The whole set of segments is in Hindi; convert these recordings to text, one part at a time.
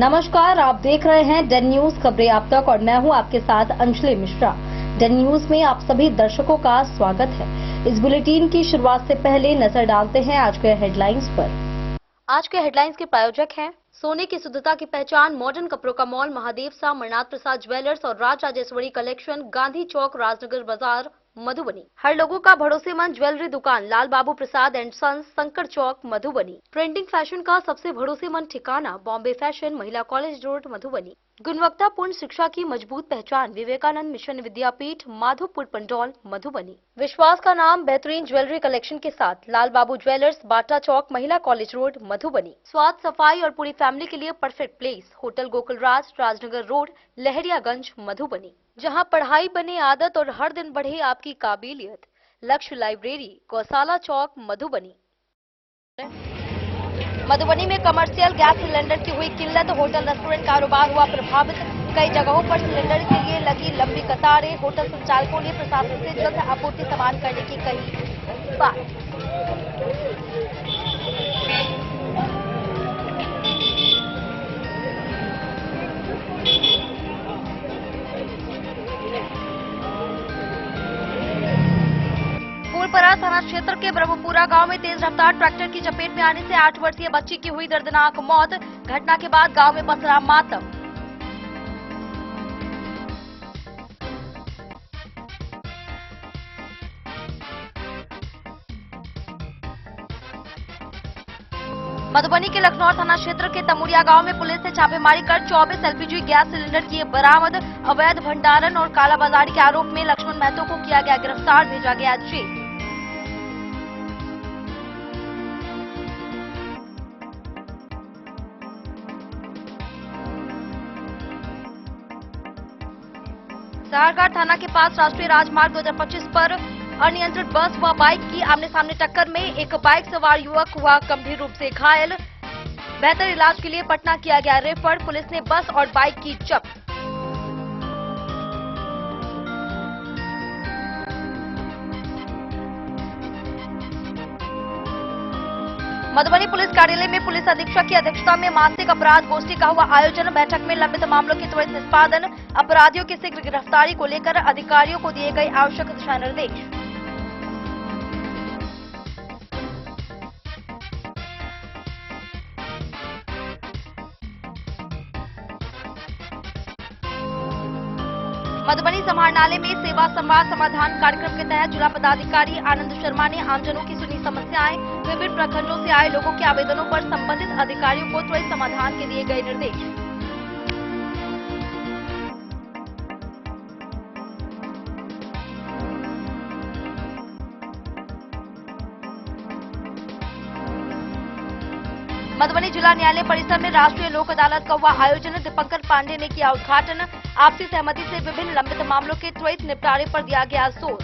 नमस्कार, आप देख रहे हैं डेन न्यूज खबरें आप तक और मैं हूं आपके साथ अंजलि मिश्रा। डेन न्यूज में आप सभी दर्शकों का स्वागत है। इस बुलेटिन की शुरुआत से पहले नजर डालते हैं आज के हेडलाइंस पर। आज के हेडलाइंस के प्रायोजक हैं सोने की शुद्धता की पहचान मॉडर्न कपड़ों का मॉल महादेव सा, अमरनाथ प्रसाद ज्वेलर्स और राज राजेश्वरी कलेक्शन, गांधी चौक, राजनगर बाजार, मधुबनी। हर लोगों का भरोसेमंद ज्वेलरी दुकान लाल बाबू प्रसाद एंड सन्स, संकट चौक, मधुबनी। ट्रेंडिंग फैशन का सबसे भरोसेमंद ठिकाना बॉम्बे फैशन, महिला कॉलेज रोड, मधुबनी। गुणवत्तापूर्ण शिक्षा की मजबूत पहचान विवेकानंद मिशन विद्यापीठ, माधोपुर पंडौल, मधुबनी। विश्वास का नाम बेहतरीन ज्वेलरी कलेक्शन के साथ लाल बाबू ज्वेलर्स, बाटा चौक, महिला कॉलेज रोड, मधुबनी। स्वाद, सफाई और पूरी फैमिली के लिए परफेक्ट प्लेस होटल गोकुल राज, राजनगर रोड, लहरियागंज, मधुबनी। जहां पढ़ाई बने आदत और हर दिन बढ़े आपकी काबिलियत। लक्ष्य लाइब्रेरी, गौशाला चौक, मधुबनी। मधुबनी में कमर्शियल गैस सिलेंडर की हुई किल्लत, होटल रेस्टोरेंट कारोबार हुआ प्रभावित। कई जगहों पर सिलेंडर के लिए लगी लंबी कतारें। होटल संचालकों ने प्रशासन से जल्द आपूर्ति समान करने की कही बात। फूलपरा थाना क्षेत्र के ब्रह्मपुरा गांव में तेज रफ्तार ट्रैक्टर की चपेट में आने से 8 वर्षीय बच्ची की हुई दर्दनाक मौत। घटना के बाद गांव में पसरा मातम। मधुबनी के लखनौर थाना क्षेत्र के तमुरिया गांव में पुलिस ने छापेमारी कर 24 एलपीजी गैस सिलेंडर किए बरामद। अवैध भंडारण और कालाबाजारी के आरोप में लक्ष्मण महतो को किया गया गिरफ्तार, भेजा गया जेल। सहारघाट थाना के पास राष्ट्रीय राजमार्ग 2025 पर अनियंत्रित बस व बाइक की आमने सामने टक्कर में एक बाइक सवार युवक हुआ गंभीर रूप से घायल। बेहतर इलाज के लिए पटना किया गया रेफर। पुलिस ने बस और बाइक की जब्त। मधुबनी पुलिस कार्यालय में पुलिस अधीक्षक की अध्यक्षता में मानसिक अपराध गोष्ठी का हुआ आयोजन। बैठक में लंबित मामलों के त्वरित निष्पादन, अपराधियों की शीघ्र गिरफ्तारी को लेकर अधिकारियों को दिए गए आवश्यक दिशा निर्देश। मधुबनी समाहरणालय में सेवा संवाद समाधान कार्यक्रम के तहत जिला पदाधिकारी आनंद शर्मा ने आमजनों की सुनी समस्याएं। विभिन्न प्रखंडों से आए लोगों के आवेदनों पर संबंधित अधिकारियों को त्वरित समाधान के दिए गए निर्देश। मधुबनी जिला न्यायालय परिसर में राष्ट्रीय लोक अदालत का हुआ आयोजन। दीपंकर पांडे ने किया उद्घाटन। आपसी सहमति से विभिन्न लंबित मामलों के त्वरित निपटारे पर दिया गया जोर।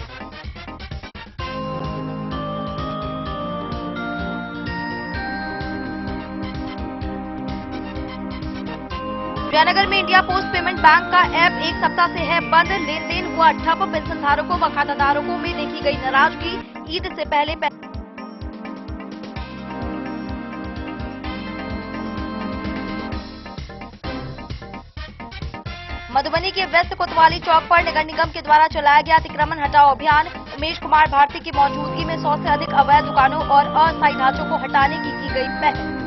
जयनगर में इंडिया पोस्ट पेमेंट बैंक का ऐप एक सप्ताह से है बंद। लेन देन हुआ ठप। पेंशनधारकों व खाताधारकों में देखी गई नाराजगी। ईद से पहले मधुबनी के व्यस्त कोतवाली चौक पर नगर निगम के द्वारा चलाया गया अतिक्रमण हटाओ अभियान। उमेश कुमार भारती की मौजूदगी में 100 से अधिक अवैध दुकानों और अस्थायी ढांचों को हटाने की गई पहल।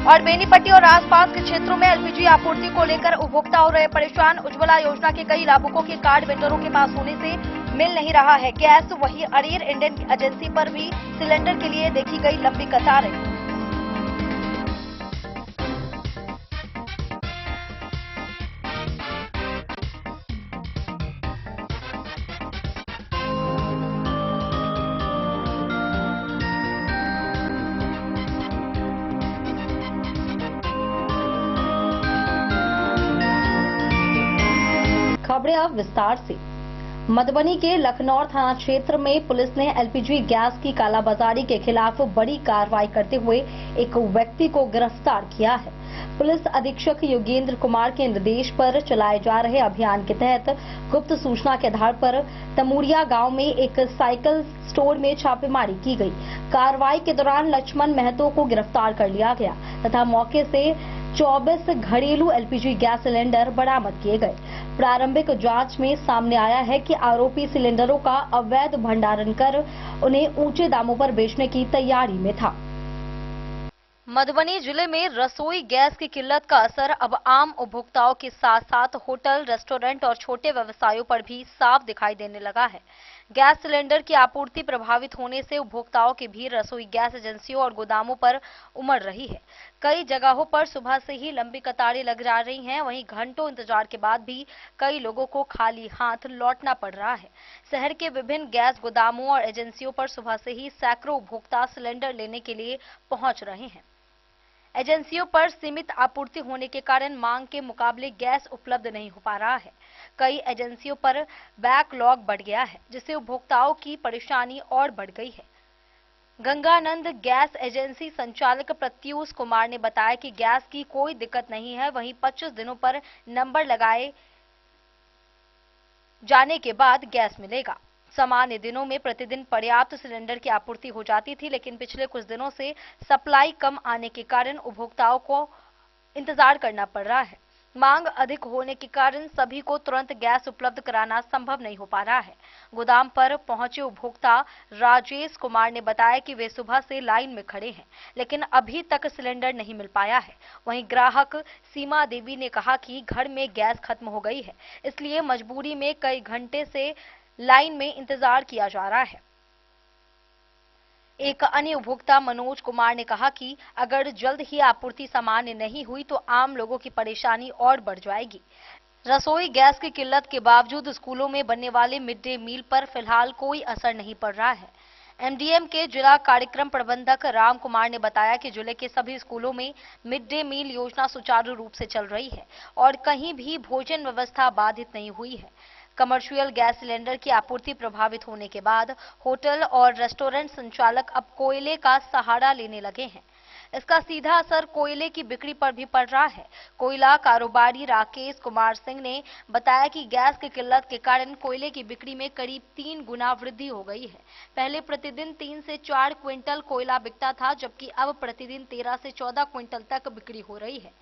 और बेनीपट्टी और आसपास के क्षेत्रों में एलपीजी आपूर्ति को लेकर उपभोक्ता हो रहे परेशान। उज्ज्वला योजना के कई लाभुकों के कार्ड वेंडरों के पास होने से मिल नहीं रहा है गैस। वहीं अरीर इंडियन एजेंसी पर भी सिलेंडर के लिए देखी गई लंबी कतारें। खबरें अब विस्तार से। मधुबनी के लखनौर थाना क्षेत्र में पुलिस ने एलपीजी गैस की कालाबाजारी के खिलाफ बड़ी कार्रवाई करते हुए एक व्यक्ति को गिरफ्तार किया है। पुलिस अधीक्षक योगेंद्र कुमार के निर्देश पर चलाए जा रहे अभियान के तहत गुप्त सूचना के आधार पर तमुरिया गांव में एक साइकिल स्टोर में छापेमारी की गई। कार्रवाई के दौरान लक्ष्मण महतो को गिरफ्तार कर लिया गया तथा मौके से 24 घरेलू एलपीजी गैस सिलेंडर बरामद किए गए। प्रारंभिक जांच में सामने आया है कि आरोपी सिलेंडरों का अवैध भंडारण कर उन्हें ऊंचे दामों पर बेचने की तैयारी में था। मधुबनी जिले में रसोई गैस की किल्लत का असर अब आम उपभोक्ताओं के साथ साथ होटल, रेस्टोरेंट और छोटे व्यवसायों पर भी साफ दिखाई देने लगा है। गैस सिलेंडर की आपूर्ति प्रभावित होने से उपभोक्ताओं की भीड़ रसोई गैस एजेंसियों और गोदामों पर उमड़ रही है। कई जगहों पर सुबह से ही लंबी कतारें लग जा रही हैं, वहीं घंटों इंतजार के बाद भी कई लोगों को खाली हाथ लौटना पड़ रहा है। शहर के विभिन्न गैस गोदामों और एजेंसियों पर सुबह से ही सैकड़ों उपभोक्ता सिलेंडर लेने के लिए पहुंच रहे हैं। एजेंसियों पर सीमित आपूर्ति होने के कारण मांग के मुकाबले गैस उपलब्ध नहीं हो पा रहा है। कई एजेंसियों पर बैकलॉग बढ़ गया है, जिससे उपभोक्ताओं की परेशानी और बढ़ गई है। गंगानंद गैस एजेंसी संचालक प्रत्यूष कुमार ने बताया कि गैस की कोई दिक्कत नहीं है, वहीं 25 दिनों पर नंबर लगाए जाने के बाद गैस मिलेगा। सामान्य दिनों में प्रतिदिन पर्याप्त सिलेंडर की आपूर्ति हो जाती थी, लेकिन पिछले कुछ दिनों से सप्लाई कम आने के कारण उपभोक्ताओं को इंतजार करना पड़ रहा है। मांग अधिक होने के कारण सभी को तुरंत गैस उपलब्ध कराना संभव नहीं हो पा रहा है। गोदाम पर पहुंचे उपभोक्ता राजेश कुमार ने बताया कि वे सुबह से लाइन में खड़े हैं, लेकिन अभी तक सिलेंडर नहीं मिल पाया है। वहीं ग्राहक सीमा देवी ने कहा कि घर में गैस खत्म हो गई है, इसलिए मजबूरी में कई घंटे से लाइन में इंतजार किया जा रहा है। एक अन्य उपभोक्ता मनोज कुमार ने कहा कि अगर जल्द ही आपूर्ति सामान्य नहीं हुई तो आम लोगों की परेशानी और बढ़ जाएगी। रसोई गैस की किल्लत के बावजूद स्कूलों में बनने वाले मिड डे मील पर फिलहाल कोई असर नहीं पड़ रहा है। एमडीएम के जिला कार्यक्रम प्रबंधक राम कुमार ने बताया कि जिले के सभी स्कूलों में मिड डे मील योजना सुचारू रूप से चल रही है और कहीं भी भोजन व्यवस्था बाधित नहीं हुई है। कमर्शियल गैस सिलेंडर की आपूर्ति प्रभावित होने के बाद होटल और रेस्टोरेंट संचालक अब कोयले का सहारा लेने लगे हैं। इसका सीधा असर कोयले की बिक्री पर भी पड़ रहा है। कोयला कारोबारी राकेश कुमार सिंह ने बताया कि गैस की किल्लत के कारण कोयले की बिक्री में करीब 3 गुना वृद्धि हो गई है। पहले प्रतिदिन 3 से 4 क्विंटल कोयला बिकता था, जबकि अब प्रतिदिन 13 से 14 क्विंटल तक बिक्री हो रही है।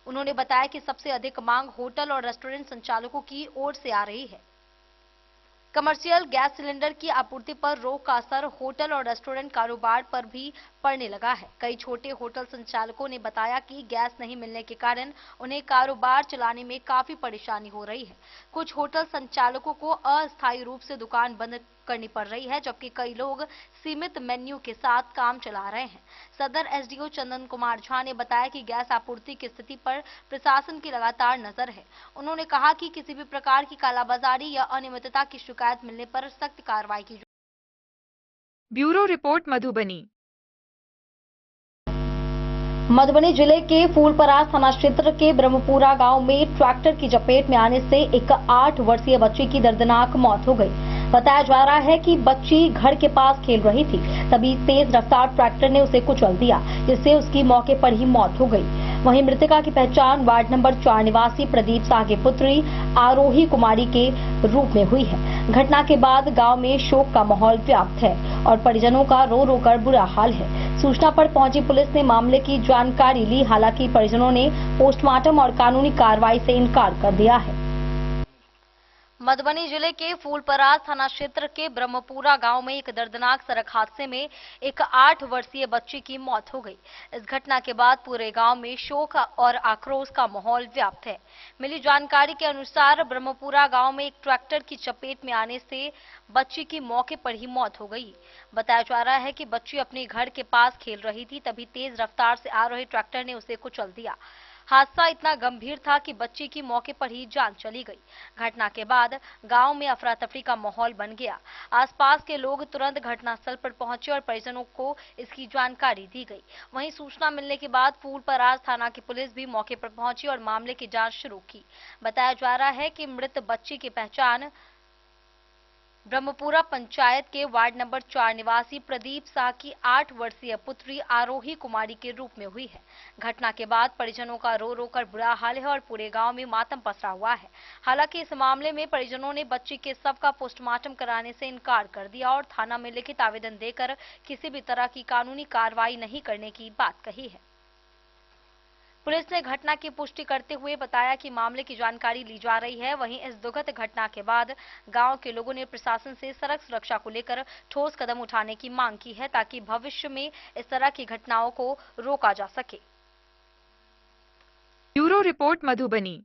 उन्होंने बताया कि सबसे अधिक मांग होटल और रेस्टोरेंट संचालकों की ओर से आ रही है। कमर्शियल गैस सिलेंडर की आपूर्ति पर रोक का असर होटल और रेस्टोरेंट कारोबार पर भी पड़ने लगा है। कई छोटे होटल संचालकों ने बताया कि गैस नहीं मिलने के कारण उन्हें कारोबार चलाने में काफी परेशानी हो रही है। कुछ होटल संचालकों को अस्थायी रूप से दुकान बंद करनी पड़ रही है, जबकि कई लोग सीमित मेन्यू के साथ काम चला रहे हैं। सदर एसडीओ चंदन कुमार झा ने बताया कि गैस आपूर्ति की स्थिति पर प्रशासन की लगातार नजर है। उन्होंने कहा कि किसी भी प्रकार की कालाबाजारी या अनियमितता की शिकायत मिलने पर सख्त कार्रवाई की जाएगी। Bureau report Madhubani. मधुबनी जिले के फूलपरास थाना क्षेत्र के ब्रह्मपुरा गांव में ट्रैक्टर की चपेट में आने से एक 8 वर्षीय बच्ची की दर्दनाक मौत हो गई। बताया जा रहा है कि बच्ची घर के पास खेल रही थी, तभी तेज रफ्तार ट्रैक्टर ने उसे कुचल दिया, जिससे उसकी मौके पर ही मौत हो गई। वहीं मृतका की पहचान वार्ड नंबर 4 निवासी प्रदीप शाह की पुत्री आरोही कुमारी के रूप में हुई है। घटना के बाद गांव में शोक का माहौल व्याप्त है और परिजनों का रो रो कर बुरा हाल है। सूचना पर पहुंची पुलिस ने मामले की जानकारी ली, हालांकि परिजनों ने पोस्टमार्टम और कानूनी कार्रवाई से इनकार कर दिया है। मधुबनी जिले के फूलपरास थाना क्षेत्र के ब्रह्मपुरा गांव में एक दर्दनाक सड़क हादसे में एक 8 वर्षीय बच्ची की मौत हो गई। इस घटना के बाद पूरे गांव में शोक और आक्रोश का माहौल व्याप्त है। मिली जानकारी के अनुसार ब्रह्मपुरा गांव में एक ट्रैक्टर की चपेट में आने से बच्ची की मौके पर ही मौत हो गई। बताया जा रहा है कि बच्ची अपने घर के पास खेल रही थी, तभी तेज रफ्तार से आ रहे ट्रैक्टर ने उसे कुचल दिया। हादसा इतना गंभीर था कि बच्ची की मौके पर ही जान चली गई। घटना के बाद गांव में अफरा तफरी का माहौल बन गया। आसपास के लोग तुरंत घटनास्थल पर पहुंचे और परिजनों को इसकी जानकारी दी गई। वहीं सूचना मिलने के बाद फूलपरास थाना की पुलिस भी मौके पर पहुंची और मामले की जांच शुरू की। बताया जा रहा है कि मृत बच्ची की पहचान ब्रह्मपुरा पंचायत के वार्ड नंबर 4 निवासी प्रदीप शाह की 8 वर्षीय पुत्री आरोही कुमारी के रूप में हुई है। घटना के बाद परिजनों का रो रो कर बुरा हाल है और पूरे गांव में मातम पसरा हुआ है। हालांकि इस मामले में परिजनों ने बच्ची के शव का पोस्टमार्टम कराने से इनकार कर दिया और थाना में लिखित आवेदन देकर किसी भी तरह की कानूनी कार्रवाई नहीं करने की बात कही है। पुलिस ने घटना की पुष्टि करते हुए बताया कि मामले की जानकारी ली जा रही है। वहीं इस दुखद घटना के बाद गांव के लोगों ने प्रशासन से सड़क सुरक्षा को लेकर ठोस कदम उठाने की मांग की है ताकि भविष्य में इस तरह की घटनाओं को रोका जा सके। Bureau report Madhubani.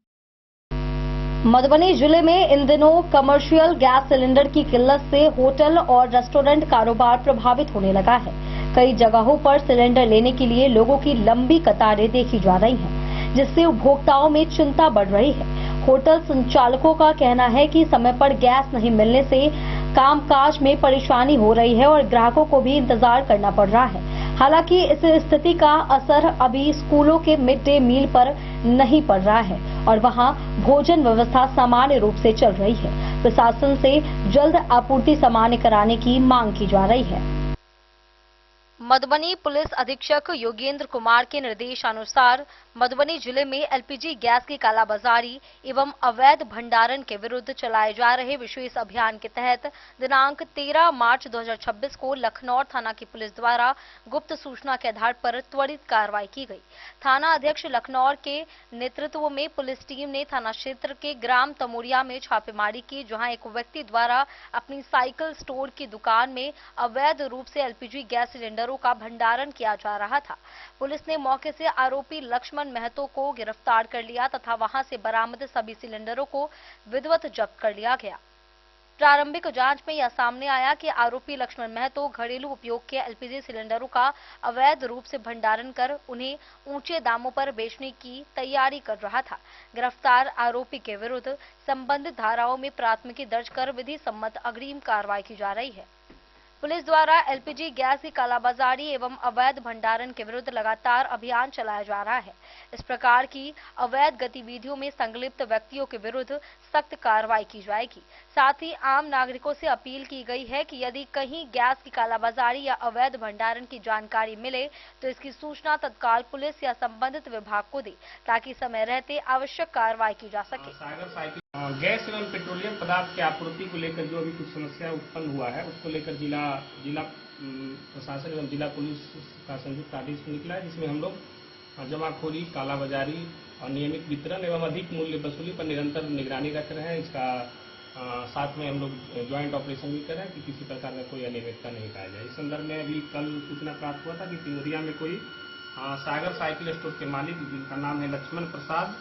मधुबनी जिले में इन दिनों कमर्शियल गैस सिलेंडर की किल्लत से होटल और रेस्टोरेंट कारोबार प्रभावित होने लगा है। कई जगहों पर सिलेंडर लेने के लिए लोगों की लंबी कतारें देखी जा रही हैं, जिससे उपभोक्ताओं में चिंता बढ़ रही है। होटल संचालकों का कहना है कि समय पर गैस नहीं मिलने से कामकाज में परेशानी हो रही है और ग्राहकों को भी इंतजार करना पड़ रहा है। हालांकि इस स्थिति का असर अभी स्कूलों के मिड डे मील पर नहीं पड़ रहा है और वहां भोजन व्यवस्था सामान्य रूप से चल रही है। प्रशासन से जल्द आपूर्ति सामान्य कराने की मांग की जा रही है। मधुबनी पुलिस अधीक्षक योगेंद्र कुमार के निर्देशानुसार मधुबनी जिले में एलपीजी गैस की कालाबाजारी एवं अवैध भंडारण के विरुद्ध चलाए जा रहे विशेष अभियान के तहत दिनांक 13 मार्च 2026 को लखनौर थाना की पुलिस द्वारा गुप्त सूचना के आधार पर त्वरित कार्रवाई की गई। थाना अध्यक्ष लखनौर के नेतृत्व में पुलिस टीम ने थाना क्षेत्र के ग्राम तमोरिया में छापेमारी की, जहां एक व्यक्ति द्वारा अपनी साइकिल स्टोर की दुकान में अवैध रूप से एलपीजी गैस सिलेंडरों का भंडारण किया जा रहा था। पुलिस ने मौके से आरोपी लक्ष्मण महतो को गिरफ्तार कर लिया तथा वहां से बरामद सभी सिलेंडरों को विधिवत जब्त कर लिया गया। प्रारंभिक जांच में यह सामने आया कि आरोपी लक्ष्मण महतो घरेलू उपयोग के एलपीजी सिलेंडरों का अवैध रूप से भंडारण कर उन्हें ऊंचे दामों पर बेचने की तैयारी कर रहा था। गिरफ्तार आरोपी के विरुद्ध संबंधित धाराओं में प्राथमिकी दर्ज कर विधि सम्मत अग्रिम कार्रवाई की जा रही है। पुलिस द्वारा एलपीजी गैस की कालाबाजारी एवं अवैध भंडारण के विरुद्ध लगातार अभियान चलाया जा रहा है। इस प्रकार की अवैध गतिविधियों में संलिप्त व्यक्तियों के विरुद्ध सख्त कार्रवाई की जाएगी। साथ ही आम नागरिकों से अपील की गई है कि यदि कहीं गैस की कालाबाजारी या अवैध भंडारण की जानकारी मिले तो इसकी सूचना तत्काल पुलिस या संबंधित विभाग को दे ताकि समय रहते आवश्यक कार्रवाई की जा सके। गैस एवं पेट्रोलियम पदार्थ की आपूर्ति को लेकर जो अभी कुछ समस्या उत्पन्न हुआ है, उसको लेकर जिला प्रशासन एवं जिला पुलिस का संयुक्त आदेश निकला है, जिसमें हम लोग जमाखोरी, कालाबाजारी और नियमित वितरण एवं अधिक मूल्य वसूली पर निरंतर निगरानी रख रहे हैं। इसका साथ में हम लोग ज्वाइंट ऑपरेशन भी कर रहे हैं कि किसी प्रकार का कोई अनियमितता नहीं पाया जाए। इस संदर्भ में अभी कल सूचना प्राप्त हुआ था कि तिमोरिया में कोई सागर साइकिल स्टोर के मालिक, जिनका नाम है लक्ष्मण प्रसाद,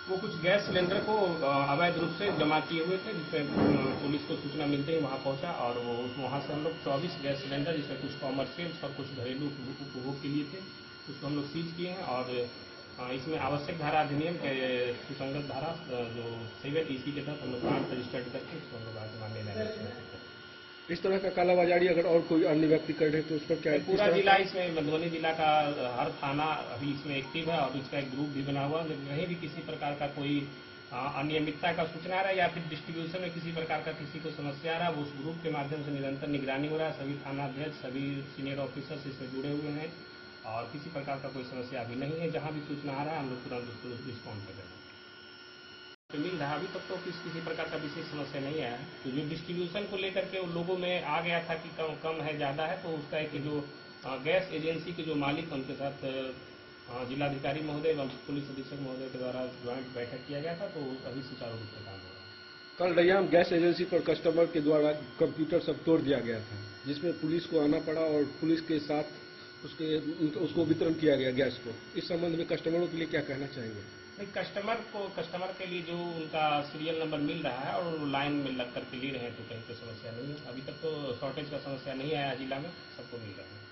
वो कुछ गैस सिलेंडर को अवैध रूप से जमा किए हुए थे, जिसमें पुलिस को सूचना मिलते ही वहां पहुंचा और वो वहां से हम लोग 24 गैस सिलेंडर, जिसमें कुछ कॉमर्शियल और कुछ घरेलू उपभोग के लिए थे, उसको हम लोग सीज किए हैं और इसमें आवश्यक धारा अधिनियम के सुसंगत धारा जो 7 EC के तहत हम लोग ब्रांच रजिस्टर्ड करके उसको हम लोग आज मानने लगे। इस तरह का कालाबाजारी अगर और कोई अन्य व्यक्ति कर रहे तो उस पर क्या पूरा जिला, इसमें मधुबनी जिला का हर थाना अभी इसमें एक्टिव है और इसका एक ग्रुप भी बना हुआ है। कहीं भी किसी प्रकार का कोई अनियमितता का सूचना आ रहा है या फिर डिस्ट्रीब्यूशन में किसी प्रकार का किसी को समस्या आ रहा है, वो उस ग्रुप के माध्यम से निरंतर निगरानी हो रहा है। सभी थाना अध्यक्ष, सभी सीनियर ऑफिसर्स इसमें जुड़े हुए हैं और किसी प्रकार का कोई समस्या अभी नहीं है। जहाँ भी सूचना आ रहा है हम लोग तुरंत उसको रिस्पॉन्ड कर रहे हैं। मिल रहा अभी तक तो किसी प्रकार का विशेष समस्या नहीं आया है। तो जो डिस्ट्रीब्यूशन को लेकर के लोगों में आ गया था कि कम है ज़्यादा है, तो उसका एक जो गैस एजेंसी के जो मालिक, उनके साथ जिलाधिकारी महोदय एवं पुलिस अधीक्षक महोदय के द्वारा ज्वाइंट बैठक किया गया था, तो अभी सुचारू रूप से काम हो रहा है। कल रैयाम गैस एजेंसी पर कस्टमर के द्वारा कंप्यूटर सब तोड़ दिया गया था, जिसमें पुलिस को आना पड़ा और पुलिस के साथ उसको वितरण किया गया गैस को। इस संबंध में कस्टमरों के लिए क्या कहना चाहेंगे? नहीं, कस्टमर के लिए जो उनका सीरियल नंबर मिल रहा है और लाइन में लग करके ले रहे हैं, तो कहीं कोई समस्या नहीं है। अभी तक तो शॉर्टेज का समस्या नहीं आया जिला में, सबको मिल रहा है।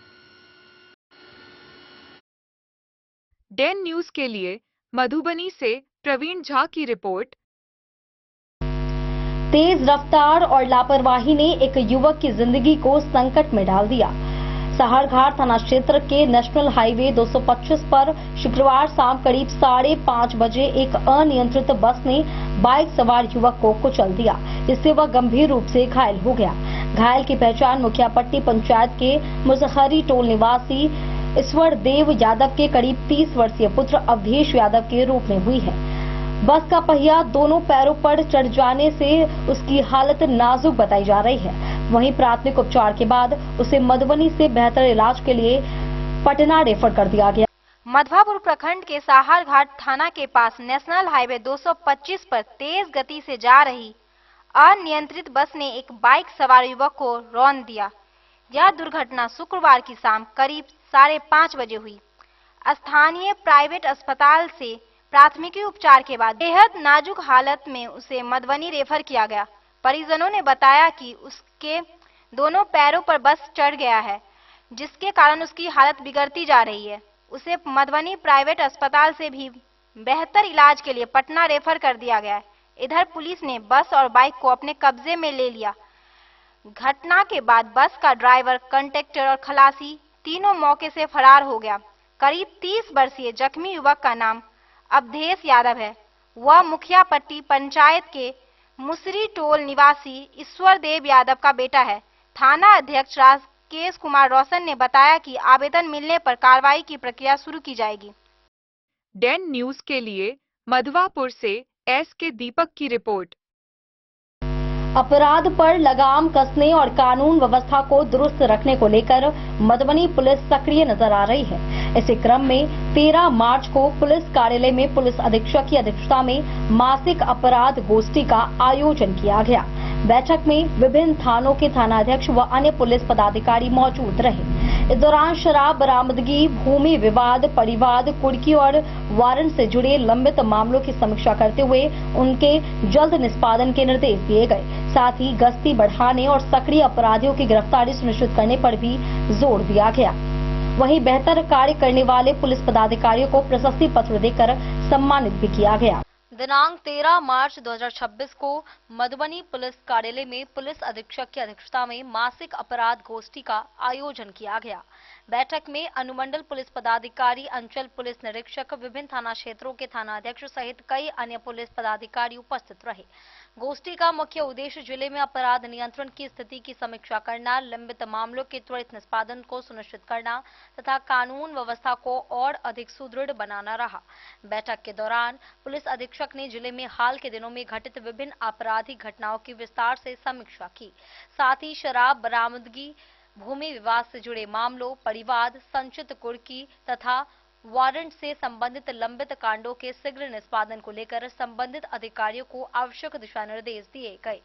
डेन न्यूज के लिए मधुबनी से प्रवीण झा की रिपोर्ट। तेज रफ्तार और लापरवाही ने एक युवक की जिंदगी को संकट में डाल दिया। सहारघाट थाना क्षेत्र के नेशनल हाईवे 225 पर शुक्रवार शाम करीब 5:30 बजे एक अनियंत्रित बस ने बाइक सवार युवक को कुचल दिया, जिससे वह गंभीर रूप से घायल हो गया। घायल की पहचान मुखियापट्टी पंचायत के मुसहरी टोल निवासी ईश्वर देव यादव के करीब 30 वर्षीय पुत्र अवधेश यादव के रूप में हुई है। बस का पहिया दोनों पैरों पर चढ़ जाने से उसकी हालत नाजुक बताई जा रही है। वहीं प्राथमिक उपचार के बाद उसे मधुबनी से बेहतर इलाज के लिए पटना रेफर कर दिया गया। मधवापुर प्रखंड के सहारघाट थाना के पास नेशनल हाईवे 225 पर तेज गति से जा रही अनियंत्रित बस ने एक बाइक सवार युवक को रौंद दिया। यह दुर्घटना शुक्रवार की शाम करीब 5:30 बजे हुई। स्थानीय प्राइवेट अस्पताल से प्राथमिक उपचार के बाद बेहद नाजुक हालत में उसे मधुबनी रेफर किया गया। परिजनों ने बताया कि उसके दोनों पैरों पर बस चढ़ गया है, जिसके कारण उसकी हालत बिगड़ती जा रही है। उसे मधुबनी प्राइवेट अस्पताल से भी बेहतर इलाज के लिए पटना रेफर कर दिया गया है। इधर पुलिस ने बस और बाइक को अपने कब्जे में ले लिया। घटना के बाद बस का ड्राइवर, कंडक्टर और खलासी तीनों मौके से फरार हो गया। करीब 30 वर्षीय जख्मी युवक का नाम अवधेश यादव है। वह मुखियापट्टी पंचायत के मुसरी टोल निवासी ईश्वर देव यादव का बेटा है। थाना अध्यक्ष राकेश कुमार रोशन ने बताया कि आवेदन मिलने पर कार्रवाई की प्रक्रिया शुरू की जाएगी। डैन न्यूज के लिए मधवापुर से के दीपक की रिपोर्ट। अपराध पर लगाम कसने और कानून व्यवस्था को दुरुस्त रखने को लेकर मधुबनी पुलिस सक्रिय नजर आ रही है। इसी क्रम में 13 मार्च को पुलिस कार्यालय में पुलिस अधीक्षक की अध्यक्षता में मासिक अपराध गोष्ठी का आयोजन किया गया। बैठक में विभिन्न थानों के थानाध्यक्ष व अन्य पुलिस पदाधिकारी मौजूद रहे। इस दौरान शराब बरामदगी, भूमि विवाद, परिवाद, कुर्की और वारंट से जुड़े लंबित मामलों की समीक्षा करते हुए उनके जल्द निष्पादन के निर्देश दिए गए। साथ ही गश्ती बढ़ाने और सक्रिय अपराधियों की गिरफ्तारी सुनिश्चित करने पर भी जोर दिया गया। वहीं बेहतर कार्य करने वाले पुलिस पदाधिकारियों को प्रशस्ति पत्र देकर सम्मानित भी किया गया। दिनांक 13 मार्च 2026 को मधुबनी पुलिस कार्यालय में पुलिस अधीक्षक की अध्यक्षता में मासिक अपराध गोष्ठी का आयोजन किया गया। बैठक में अनुमंडल पुलिस पदाधिकारी, अंचल पुलिस निरीक्षक, विभिन्न थाना क्षेत्रों के थानाध्यक्ष सहित कई अन्य पुलिस पदाधिकारी उपस्थित रहे। गोष्ठी का मुख्य उद्देश्य जिले में अपराध नियंत्रण की स्थिति की समीक्षा करना, लंबित मामलों के त्वरित निष्पादन को सुनिश्चित करना तथा कानून व्यवस्था को और अधिक सुदृढ़ बनाना रहा। बैठक के दौरान पुलिस अधीक्षक ने जिले में हाल के दिनों में घटित विभिन्न आपराधिक घटनाओं की विस्तार से समीक्षा की। साथ ही शराब बरामदगी, भूमि विवाद से जुड़े मामलों, परिवाद, संचित कुर्की तथा वारंट से संबंधित लंबित कांडों के शीघ्र निष्पादन को लेकर संबंधित अधिकारियों को आवश्यक दिशा निर्देश दिए गए।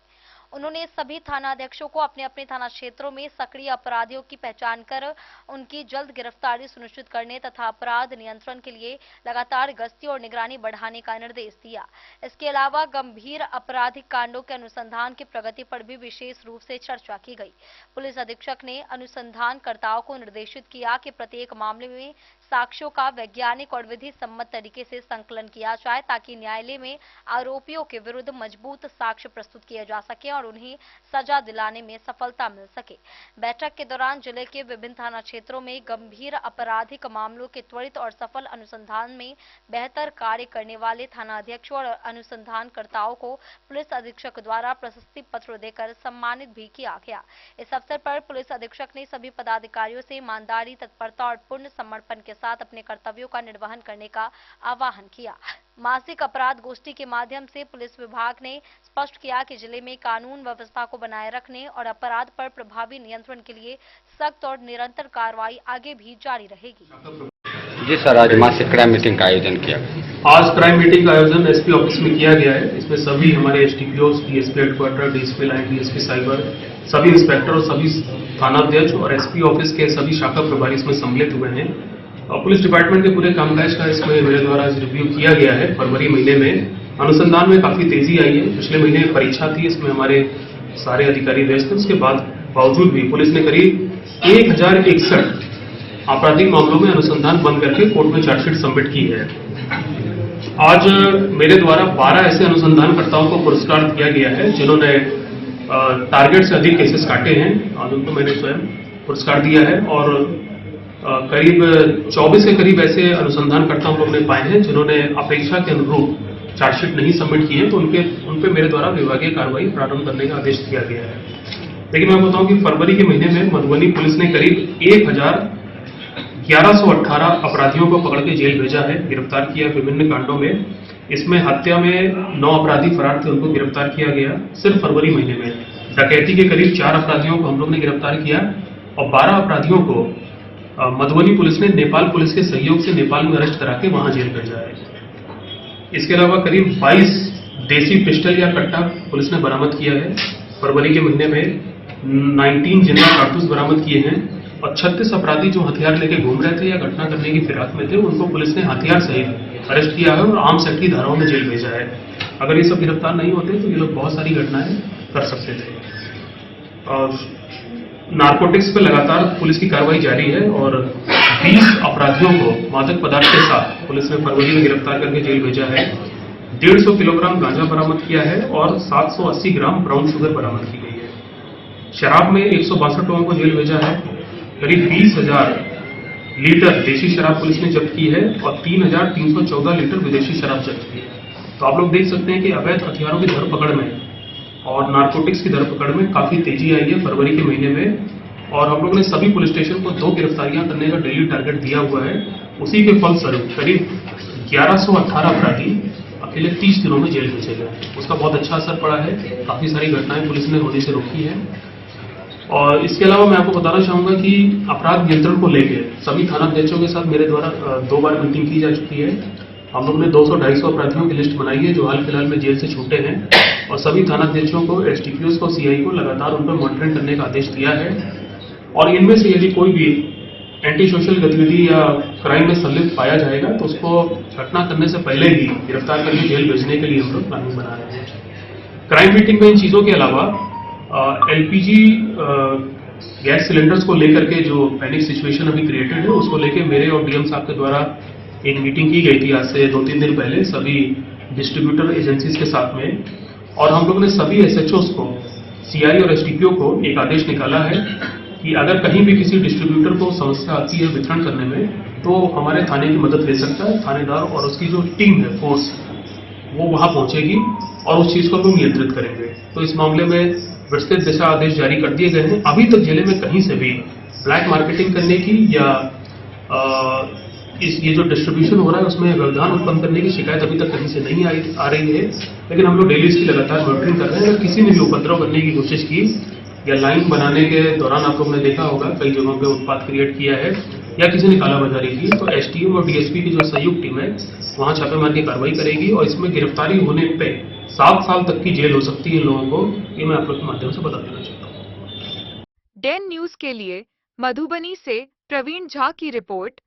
उन्होंने सभी थानाध्यक्षों को अपने अपने थाना क्षेत्रों में सक्रिय अपराधियों की पहचान कर उनकी जल्द गिरफ्तारी सुनिश्चित करने तथा अपराध नियंत्रण के लिए लगातार गश्ती और निगरानी बढ़ाने का निर्देश दिया। इसके अलावा गंभीर आपराधिक कांडों के अनुसंधान की प्रगति पर भी विशेष रूप से चर्चा की गई। पुलिस अधीक्षक ने अनुसंधानकर्ताओं को निर्देशित किया कि प्रत्येक मामले में साक्ष्यों का वैज्ञानिक और विधि सम्मत तरीके से संकलन किया जाए ताकि न्यायालय में आरोपियों के विरुद्ध मजबूत साक्ष्य प्रस्तुत किए जा सके और उन्हें सजा दिलाने में सफलता मिल सके। बैठक के दौरान जिले के विभिन्न थाना क्षेत्रों में गंभीर आपराधिक मामलों के त्वरित और सफल अनुसंधान में बेहतर कार्य करने वाले थानाध्यक्षों और अनुसंधानकर्ताओं को पुलिस अधीक्षक द्वारा प्रशस्ति पत्र देकर सम्मानित भी किया गया। इस अवसर पर पुलिस अधीक्षक ने सभी पदाधिकारियों से ईमानदारी, तत्परता और पूर्ण समर्पण के साथ अपने कर्तव्यों का निर्वहन करने का आह्वान किया। मासिक अपराध गोष्ठी के माध्यम से पुलिस विभाग ने स्पष्ट किया कि जिले में कानून व्यवस्था को बनाए रखने और अपराध पर प्रभावी नियंत्रण के लिए सख्त और निरंतर कार्रवाई आगे भी जारी रहेगी। जी सर, आज मासिक क्राइम मीटिंग का आयोजन किया गया। आज क्राइम मीटिंग का आयोजन एसपी ऑफिस में किया गया है। इसमें सभी हमारे STPO, DSP headquarter, DSP line, DSP cyber, सभी इंस्पेक्टर और सभी थानाध्यक्ष और एसपी ऑफिस के सभी शाखा प्रभारी इसमें सम्मिलित हुए हैं। और पुलिस डिपार्टमेंट के पूरे कामकाज का इसमें मेरे द्वारा रिव्यू किया गया है। फरवरी महीने में अनुसंधान में काफी तेजी आई है। पिछले महीने परीक्षा थी, इसमें हमारे सारे अधिकारी व्यस्त थे। उसके बावजूद भी पुलिस ने करीब 1061 आपराधिक मामलों में अनुसंधान बंद करके कोर्ट में चार्जशीट सबमिट की है। आज मेरे द्वारा 12 ऐसे अनुसंधानकर्ताओं को पुरस्कार दिया गया है जिन्होंने टारगेट से अधिक केसेस काटे हैं और उनको मैंने स्वयं पुरस्कार दिया है और करीब 24 के करीब ऐसे अनुसंधानकर्ता हम लोग ने पाए हैं जिन्होंने अपेक्षा के अनुरूप चार्जशीट नहीं सबमिट की है, तो उन पे मेरे द्वारा विभागीय कार्रवाई प्रारंभ करने का आदेश दिया गया है। लेकिन मैं बताऊं कि फरवरी के महीने में मधुबनी पुलिस ने करीब 1118 अपराधियों को पकड़ के जेल भेजा है, गिरफ्तार किया विभिन्न कांडों में। इसमें हत्या में 9 अपराधी फरार थे, उनको गिरफ्तार किया गया सिर्फ फरवरी महीने में। डकैती के करीब 4 अपराधियों को हम लोग ने गिरफ्तार किया और 12 अपराधियों को मधुबनी पुलिस ने नेपाल पुलिस के सहयोग से नेपाल में अरेस्ट करा के वहां जेल भेजा है। इसके अलावा करीब 22 देसी पिस्टल या कट्टा पुलिस ने बरामद किया है। फरवरी के महीने में 19 जिंदा कारतूस बरामद किए हैं और 36 अपराधी जो हथियार लेके घूम रहे थे या घटना करने की फिराक में थे, उनको पुलिस ने हथियार सहित अरेस्ट किया है और आर्म्स एक्ट की धाराओं में जेल भेजा है। अगर ये सब गिरफ्तार नहीं होते तो ये लोग बहुत सारी घटनाएं कर सकते थे। और नारकोटिक्स पर लगातार पुलिस की कार्रवाई जारी है और 20 अपराधियों को मादक पदार्थ के साथ पुलिस ने फरवरी में गिरफ्तार करके जेल भेजा है। 150 किलोग्राम गांजा बरामद किया है और 780 ग्राम ब्राउन शुगर बरामद की गई है। शराब में 162 लोगों को जेल भेजा है। करीब 20,000 लीटर देशी शराब पुलिस ने जब्त की है और 3,314 लीटर विदेशी शराब जब्त की है। तो आप लोग देख सकते हैं कि अवैध हथियारों की धरपकड़ में और नारकोटिक्स की धरपकड़ में काफी तेजी आई है फरवरी के महीने में। और हम लोग ने सभी पुलिस स्टेशन को 2 गिरफ्तारियां करने का डेली टारगेट दिया हुआ है। उसी के फलस्वरूप करीब 1118 अपराधी अकेले 30 दिनों में जेल भेजे गए। उसका बहुत अच्छा असर पड़ा है, काफी सारी घटनाएं पुलिस ने होने से रोकी है। और इसके अलावा मैं आपको बताना चाहूंगा कि अपराध नियंत्रण को लेकर सभी थानाध्यक्षों के साथ मेरे द्वारा 2 बार मीटिंग की जा चुकी है। हम लोग ने 200-250 अपराधियों की लिस्ट बनाई है जो हाल फिलहाल में जेल से छूटे हैं और सभी थानाध्यक्षों को, एसडीपीओ को, सीआई को लगातार उन पर मॉनिटरिंग करने का आदेश दिया है। और इनमें से यदि कोई भी एंटी सोशल गतिविधि या क्राइम में संलिप्त पाया जाएगा तो उसको घटना करने से पहले ही गिरफ्तार करके जेल भेजने के लिए हम लोग प्लानिंग बना रहे हैं। क्राइम मीटिंग में इन चीजों के अलावा एलपीजी गैस सिलेंडर्स को लेकर के जो पैनिक सिचुएशन अभी क्रिएटेड है उसको लेकर मेरे और डीएम साहब के द्वारा एक मीटिंग की गई थी आज से 2-3 दिन पहले सभी डिस्ट्रीब्यूटर एजेंसीज के साथ में। और हम लोग ने सभी एसएचओस को, सीआई और एसडीपीओ को एक आदेश निकाला है कि अगर कहीं भी किसी डिस्ट्रीब्यूटर को समस्या आती है वितरण करने में तो हमारे थाने की मदद ले सकता है। थानेदार और उसकी जो टीम है, फोर्स, वो वहां पहुंचेगी और उस चीज को हम नियंत्रित करेंगे। तो इस मामले में विस्तृत दिशा आदेश जारी कर दिए गए हैं। अभी तक जिले में कहीं से भी ब्लैक मार्केटिंग करने की या ये जो डिस्ट्रीब्यूशन हो रहा है उसमें व्यवधान उत्पन्न करने की शिकायत अभी तक कहीं से नहीं आ रही है। लेकिन हम लोग डेली इसकी लगातार मॉनिटरिंग कर रहे हैं। अगर किसी ने भी उपद्रव करने की कोशिश की या लाइन बनाने के दौरान आप लोग ने देखा होगा कई जगहों पे उत्पात क्रिएट किया है या किसी ने कालाबाजारी की, तो एसटीएम और डीएसपी की जो संयुक्त टीम है वहां छापेमार की कार्रवाई करेगी और इसमें गिरफ्तारी होने पे 7 साल तक की जेल हो सकती है इन लोगों को। ये मैं आप लोग के माध्यम से बता देना चाहता हूँ। डेन न्यूज के लिए मधुबनी से प्रवीण झा की रिपोर्ट।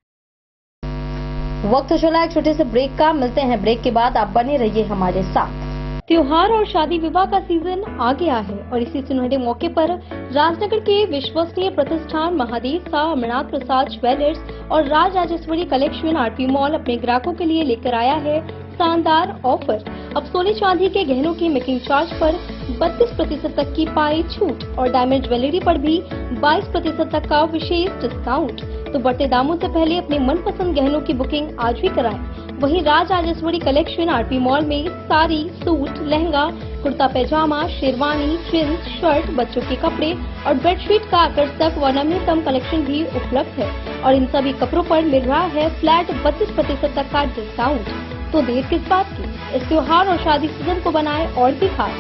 वक्त चला एक छोटे से ब्रेक का, मिलते हैं ब्रेक के बाद। आप बने रहिए हमारे साथ। त्योहार और शादी विवाह का सीजन आ गया है और इसी सुनहरे मौके पर राजनगर के विश्वसनीय प्रतिष्ठान महादेव शाह अमरनाथ प्रसाद ज्वेलर्स और Raj Rajeshwari collection RP mall अपने ग्राहकों के लिए लेकर आया है शानदार ऑफर। अब सोने चांदी के गहनों की मेकिंग चार्ज पर 32% तक की पाई छूट और डायमंड ज्वेलरी पर भी 22% तक का विशेष डिस्काउंट। तो बढ़ते दामों से पहले अपने मनपसंद गहनों की बुकिंग आज भी कराएं। वहीं Raj Rajeshwari collection RP mall में साड़ी, सूट, लहंगा, कुर्ता पैजामा, शेरवानी, जींस, शर्ट, बच्चों के कपड़े और बेडशीट का आकर्षक व नवीनतम कलेक्शन भी उपलब्ध है और इन सभी कपड़ों पर मिल रहा है फ्लैट 32% तक का डिस्काउंट। तो देर किस बात की, इस त्योहार और शादी सीजन को बनाए और भी खास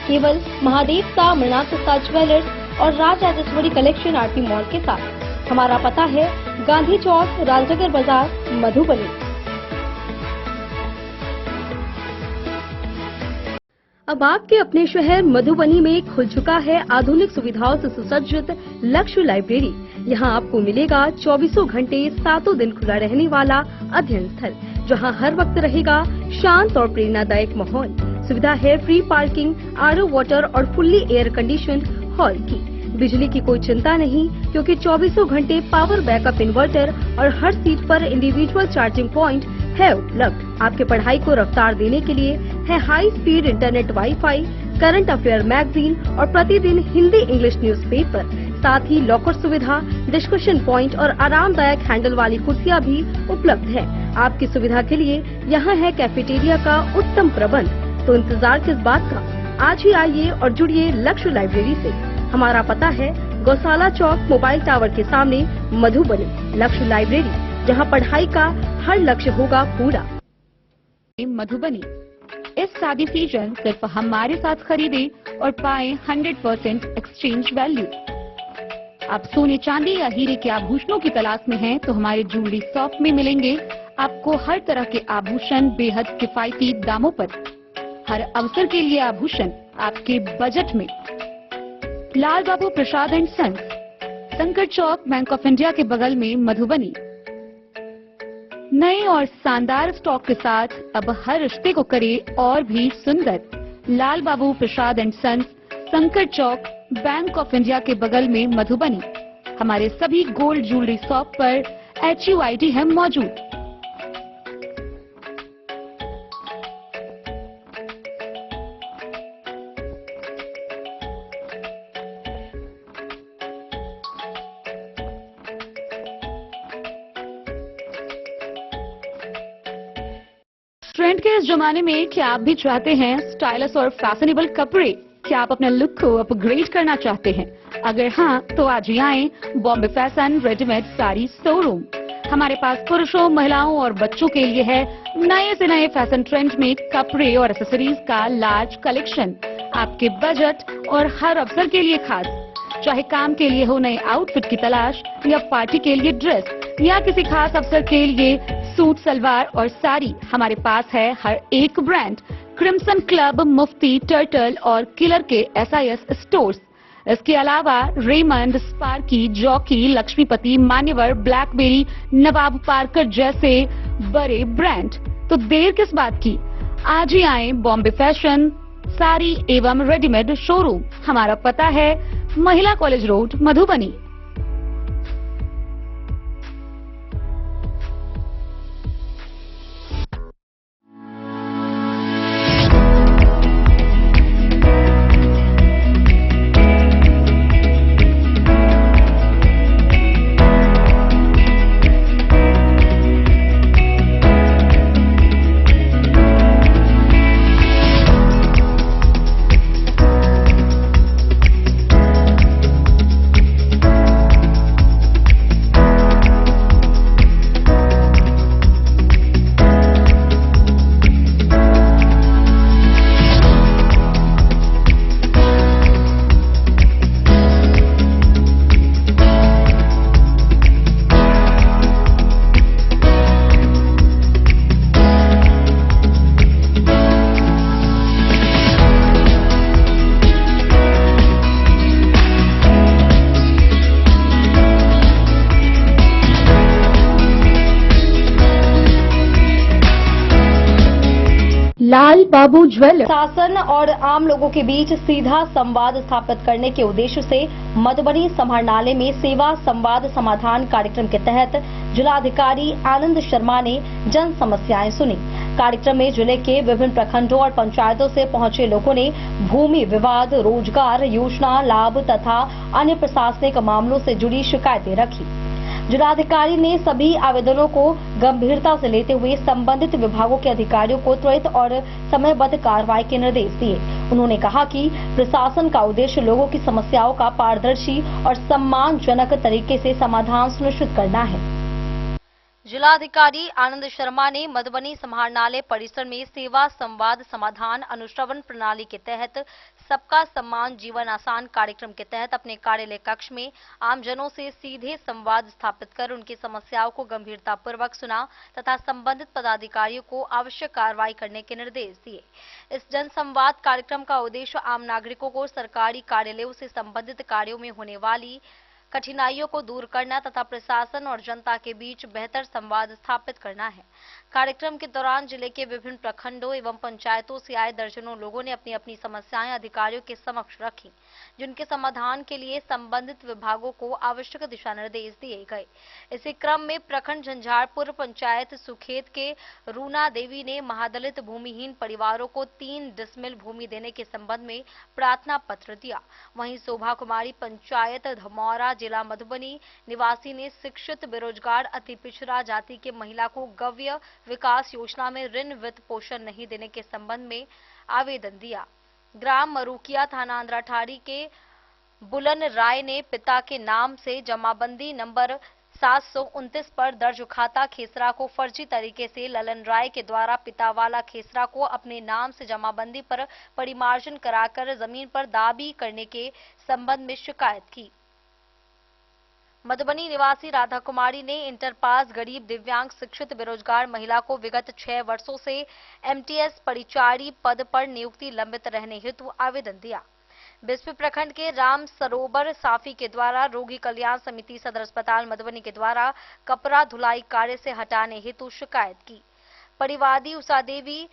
केवल महादेव शाह अमरनाथ प्रसाद ज्वेलर्स और Raj Rajeshwari collection RP mall के साथ। हमारा पता है गांधी चौक, राजनगर बाजार, मधुबनी। अब आपके अपने शहर मधुबनी में खुल चुका है आधुनिक सुविधाओं से सुसज्जित लक्ष्य लाइब्रेरी। यहाँ आपको मिलेगा 24 घंटे 7 दिन खुला रहने वाला अध्ययन स्थल, जहाँ हर वक्त रहेगा शांत और प्रेरणादायक माहौल। सुविधा है फ्री पार्किंग, आरओ वाटर और फुल्ली एयर कंडीशन्ड हॉल की। बिजली की कोई चिंता नहीं, क्योंकि 24 घंटे पावर बैकअप इन्वर्टर और हर सीट पर इंडिविजुअल चार्जिंग पॉइंट है उपलब्ध। आपके पढ़ाई को रफ्तार देने के लिए है high speed internet, wifi, current affair magazine और प्रतिदिन हिंदी इंग्लिश न्यूज़पेपर, साथ ही लॉकर सुविधा, डिस्कशन पॉइंट और आरामदायक हैंडल वाली कुर्सियां भी उपलब्ध है। आपकी सुविधा के लिए यहाँ है कैफेटेरिया का उत्तम प्रबंध। तो इंतजार किस बात का, आज ही आइए और जुड़िए लक्ष्य लाइब्रेरी से। हमारा पता है गौशाला चौक, मोबाइल टावर के सामने, मधुबनी। लक्ष्य लाइब्रेरी, जहाँ पढ़ाई का हर लक्ष्य होगा पूरा। मधुबनी, इस शादी सीजन सिर्फ हमारे साथ खरीदे और पाए 100% एक्सचेंज वैल्यू। आप सोने चांदी या हीरे के आभूषणों की तलाश में हैं तो हमारे ज्वेलरी शॉप में मिलेंगे आपको हर तरह के आभूषण बेहद किफायती दामों पर। हर अवसर के लिए आभूषण आपके बजट में। लाल बाबू प्रसाद एंड सन्स, संकट चौक, बैंक ऑफ इंडिया के बगल में, मधुबनी। नए और शानदार स्टॉक के साथ अब हर रिश्ते को करे और भी सुंदर। लाल बाबू प्रसाद एंड सन्स, संकट चौक, बैंक ऑफ इंडिया के बगल में, मधुबनी। हमारे सभी गोल्ड ज्वेलरी शॉप पर HUID है मौजूद। ट्रेंड के इस जमाने में क्या आप भी चाहते हैं स्टाइलिश और फैशनेबल कपड़े? क्या आप अपने लुक को अपग्रेड करना चाहते हैं? अगर हाँ, तो आज ही आएं Bombay fashion readymade sari showroom. हमारे पास पुरुषों, महिलाओं और बच्चों के लिए है नए से नए फैशन ट्रेंड में कपड़े और एक्सेसरीज का लार्ज कलेक्शन। आपके बजट और हर अवसर के लिए खास, चाहे काम के लिए हो नए आउटफिट की तलाश, या पार्टी के लिए ड्रेस, या किसी खास अवसर के लिए सूट, सलवार और साड़ी, हमारे पास है हर एक ब्रांड। क्रिम्सन क्लब, मुफ्ती, टर्टल और किलर के SIS स्टोर्स। इसके अलावा रेमंड, स्पार्की, जॉकी, लक्ष्मीपति, मान्यवर, ब्लैकबेरी, नवाब पार्कर जैसे बड़े ब्रांड। तो देर किस बात की, आज ही आए बॉम्बे फैशन साड़ी एवं रेडीमेड शोरूम। हमारा पता है महिला कॉलेज रोड, मधुबनी। लाल बाबू ज्वेलर्स। शासन और आम लोगों के बीच सीधा संवाद स्थापित करने के उद्देश्य से मधुबनी समाहरणालय में सेवा संवाद समाधान कार्यक्रम के तहत जिलाधिकारी आनंद शर्मा ने जन समस्याएं सुनी। कार्यक्रम में जिले के विभिन्न प्रखंडों और पंचायतों से पहुंचे लोगों ने भूमि विवाद, रोजगार योजना लाभ तथा अन्य प्रशासनिक मामलों से जुड़ी शिकायतें रखी। जिलाधिकारी ने सभी आवेदनों को गंभीरता से लेते हुए संबंधित विभागों के अधिकारियों को त्वरित और समयबद्ध कार्रवाई के निर्देश दिए। उन्होंने कहा कि प्रशासन का उद्देश्य लोगों की समस्याओं का पारदर्शी और सम्मानजनक तरीके से समाधान सुनिश्चित करना है। जिलाधिकारी आनंद शर्मा ने मधुबनी समाहरणालय परिसर में सेवा संवाद समाधान अनुश्रवण प्रणाली के तहत सबका सम्मान जीवन आसान कार्यक्रम के तहत अपने कार्यालय कक्ष में आमजनों से सीधे संवाद स्थापित कर उनकी समस्याओं को गंभीरतापूर्वक सुना तथा संबंधित पदाधिकारियों को आवश्यक कार्रवाई करने के निर्देश दिए। इस जन संवाद कार्यक्रम का उद्देश्य आम नागरिकों को सरकारी कार्यालयों से संबंधित कार्यों में होने वाली कठिनाइयों को दूर करना तथा प्रशासन और जनता के बीच बेहतर संवाद स्थापित करना है। कार्यक्रम के दौरान जिले के विभिन्न प्रखंडों एवं पंचायतों से आए दर्जनों लोगों ने अपनी अपनी समस्याएं अधिकारियों के समक्ष रखी, जिनके समाधान के लिए संबंधित विभागों को आवश्यक दिशा निर्देश दिए गए। इसी क्रम में प्रखंड झंझारपुर पंचायत सुखेत के रूना देवी ने महादलित भूमिहीन परिवारों को 3 डिसमिल भूमि देने के संबंध में प्रार्थना पत्र दिया। वहीं शोभा कुमारी पंचायत धमौरा जिला मधुबनी निवासी ने शिक्षित बेरोजगार अति पिछड़ा जाति के महिला को गव्य विकास योजना में ऋण वित्त पोषण नहीं देने के संबंध में आवेदन दिया। ग्राम मरूकिया थाना अंद्राठाड़ी के बुलन राय ने पिता के नाम से जमाबंदी नंबर 729 पर दर्ज खाता खेसरा को फर्जी तरीके से ललन राय के द्वारा पिता वाला खेसरा को अपने नाम से जमाबंदी पर परिमार्जन कराकर जमीन पर दाबी करने के संबंध में शिकायत की। मधुबनी निवासी राधा कुमारी ने इंटर पास गरीब दिव्यांग शिक्षित बेरोजगार महिला को विगत 6 वर्षों से एमटीएस परिचारी पद पर नियुक्ति लंबित रहने हेतु आवेदन दिया। बिस्फी प्रखंड के राम सरोवर साफी के द्वारा रोगी कल्याण समिति सदर अस्पताल मधुबनी के द्वारा कपड़ा धुलाई कार्य से हटाने हेतु शिकायत की। परिवादी उषा देवी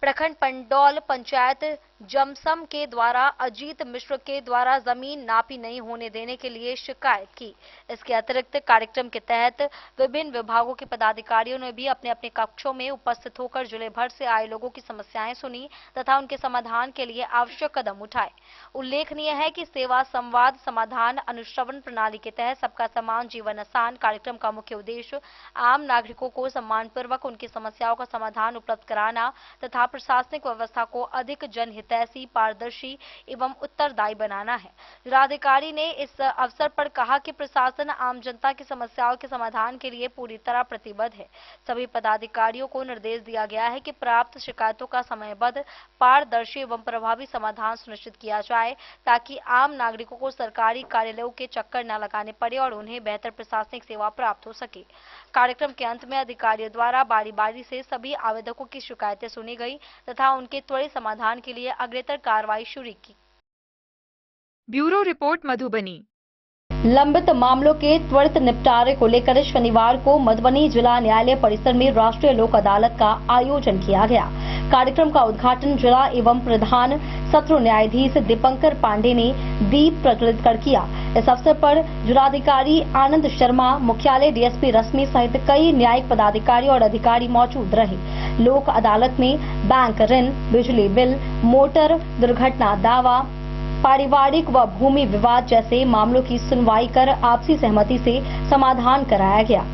प्रखंड पंडौल पंचायत जमसम के द्वारा अजीत मिश्र के द्वारा जमीन नापी नहीं होने देने के लिए शिकायत की। इसके अतिरिक्त कार्यक्रम के तहत विभिन्न विभागों के पदाधिकारियों ने भी अपने अपने कक्षों में उपस्थित होकर जिले भर से आए लोगों की समस्याएं सुनी तथा उनके समाधान के लिए आवश्यक कदम उठाए। उल्लेखनीय है कि सेवा संवाद समाधान अनुश्रवण प्रणाली के तहत सबका समान जीवन आसान कार्यक्रम का मुख्य उद्देश्य आम नागरिकों को सम्मानपूर्वक उनकी समस्याओं का समाधान उपलब्ध कराना तथा प्रशासनिक व्यवस्था को अधिक जनहितैषी, पारदर्शी एवं उत्तरदायी बनाना है। जिलाधिकारी ने इस अवसर पर कहा कि प्रशासन आम जनता की समस्याओं के समाधान के लिए पूरी तरह प्रतिबद्ध है। सभी पदाधिकारियों को निर्देश दिया गया है कि प्राप्त शिकायतों का समयबद्ध, पारदर्शी एवं प्रभावी समाधान सुनिश्चित किया जाए ताकि आम नागरिकों को सरकारी कार्यालयों के चक्कर न लगाने पड़े और उन्हें बेहतर प्रशासनिक सेवा प्राप्त हो सके। कार्यक्रम के अंत में अधिकारियों द्वारा बारी बारी से सभी आवेदकों की शिकायतें सुनी गई तथा उनके त्वरित समाधान के लिए अग्रेतर कार्रवाई शुरू की। Bureau report Madhubani. लंबित मामलों के त्वरित निपटारे को लेकर शनिवार को मधुबनी जिला न्यायालय परिसर में राष्ट्रीय लोक अदालत का आयोजन किया गया। कार्यक्रम का उद्घाटन जिला एवं प्रधान सत्र न्यायाधीश दीपंकर पांडे ने दीप प्रज्वलित कर किया। इस अवसर पर जिलाधिकारी आनंद शर्मा, मुख्यालय डीएसपी रश्मि सहित कई न्यायिक पदाधिकारी और अधिकारी मौजूद रहे। लोक अदालत में बैंक ऋण, बिजली बिल, मोटर दुर्घटना दावा, पारिवारिक व भूमि विवाद जैसे मामलों की सुनवाई कर आपसी सहमति से समाधान कराया गया।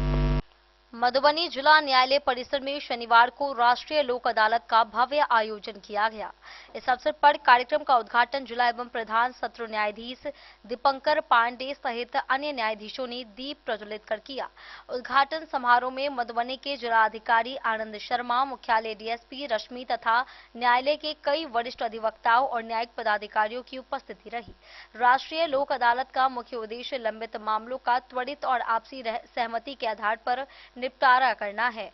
मधुबनी जिला न्यायालय परिसर में शनिवार को राष्ट्रीय लोक अदालत का भव्य आयोजन किया गया। इस अवसर पर कार्यक्रम का उद्घाटन जिला एवं प्रधान सत्र न्यायाधीश दीपंकर पांडे सहित अन्य न्यायाधीशों ने दीप प्रज्वलित कर किया। उद्घाटन समारोह में मधुबनी के जिलाधिकारी आनंद शर्मा, मुख्यालय डीएसपी रश्मि तथा न्यायालय के कई वरिष्ठ अधिवक्ताओं और न्यायिक पदाधिकारियों की उपस्थिति रही। राष्ट्रीय लोक अदालत का मुख्य उद्देश्य लंबित मामलों का त्वरित और आपसी सहमति के आधार पर निपटारा करना है।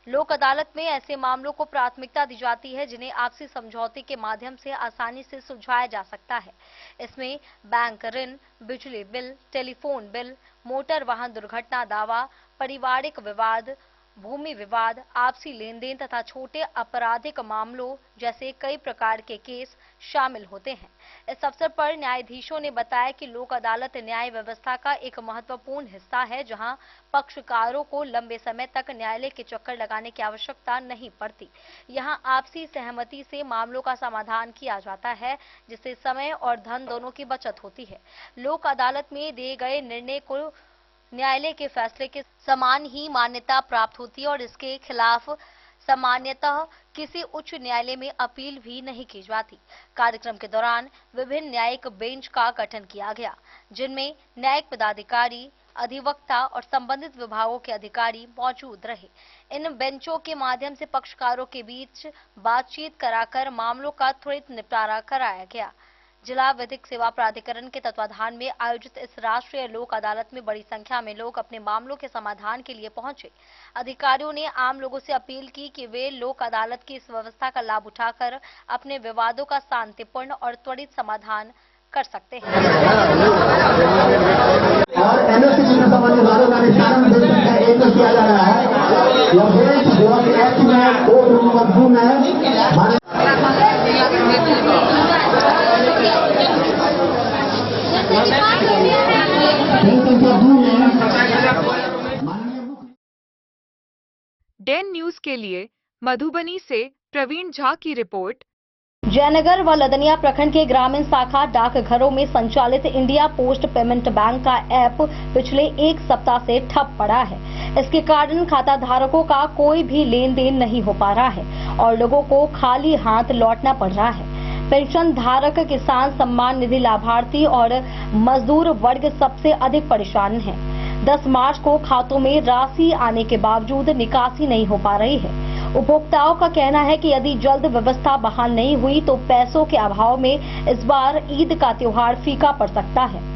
लोक अदालत में ऐसे मामलों को प्राथमिकता दी जाती है जिन्हें आपसी समझौते के माध्यम से आसानी से सुलझाया जा सकता है। इसमें बैंक ऋण, बिजली बिल, टेलीफोन बिल, मोटर वाहन दुर्घटना दावा, पारिवारिक विवाद, भूमि विवाद, आपसी लेन देन तथा छोटे आपराधिक मामलों जैसे कई प्रकार के केस शामिल होते हैं। इस अवसर पर न्यायाधीशों ने बताया कि लोक अदालत न्याय व्यवस्था का एक महत्वपूर्ण हिस्सा है, जहां पक्षकारों को लंबे समय तक न्यायालय के चक्कर लगाने की आवश्यकता नहीं पड़ती। यहां आपसी सहमति से मामलों का समाधान किया जाता है, जिससे समय और धन दोनों की बचत होती है। लोक अदालत में दिए गए निर्णय को न्यायालय के फैसले के समान ही मान्यता प्राप्त होती है और इसके खिलाफ सामान्यतः किसी उच्च न्यायालय में अपील भी नहीं की जाती। कार्यक्रम के दौरान विभिन्न न्यायिक बेंच का गठन किया गया, जिनमें न्यायिक पदाधिकारी, अधिवक्ता और संबंधित विभागों के अधिकारी मौजूद रहे। इन बेंचों के माध्यम से पक्षकारों के बीच बातचीत कराकर मामलों का त्वरित निपटारा कराया गया। जिला विधिक सेवा प्राधिकरण के तत्वाधान में आयोजित इस राष्ट्रीय लोक अदालत में बड़ी संख्या में लोग अपने मामलों के समाधान के लिए पहुंचे। अधिकारियों ने आम लोगों से अपील की कि वे लोक अदालत की इस व्यवस्था का लाभ उठाकर अपने विवादों का शांतिपूर्ण और त्वरित समाधान कर सकते हैं। और एनएससी चित्र संबंधी वालों का निष्पादन दे सकता है, एक किया जा रहा है। एक्ट में दो मजबूत है। डेन न्यूज के लिए मधुबनी से प्रवीण झा की रिपोर्ट। जयनगर व लदनिया प्रखंड के ग्रामीण शाखा डाकघरों में संचालित इंडिया पोस्ट पेमेंट बैंक का ऐप पिछले एक सप्ताह से ठप पड़ा है। इसके कारण खाता धारकों का कोई भी लेन देन नहीं हो पा रहा है और लोगों को खाली हाथ लौटना पड़ रहा है। पेंशन धारक, किसान सम्मान निधि लाभार्थी और मजदूर वर्ग सबसे अधिक परेशान है। 10 मार्च को खातों में राशि आने के बावजूद निकासी नहीं हो पा रही है। उपभोक्ताओं का कहना है कि यदि जल्द व्यवस्था बहाल नहीं हुई तो पैसों के अभाव में इस बार ईद का त्योहार फीका पड़ सकता है।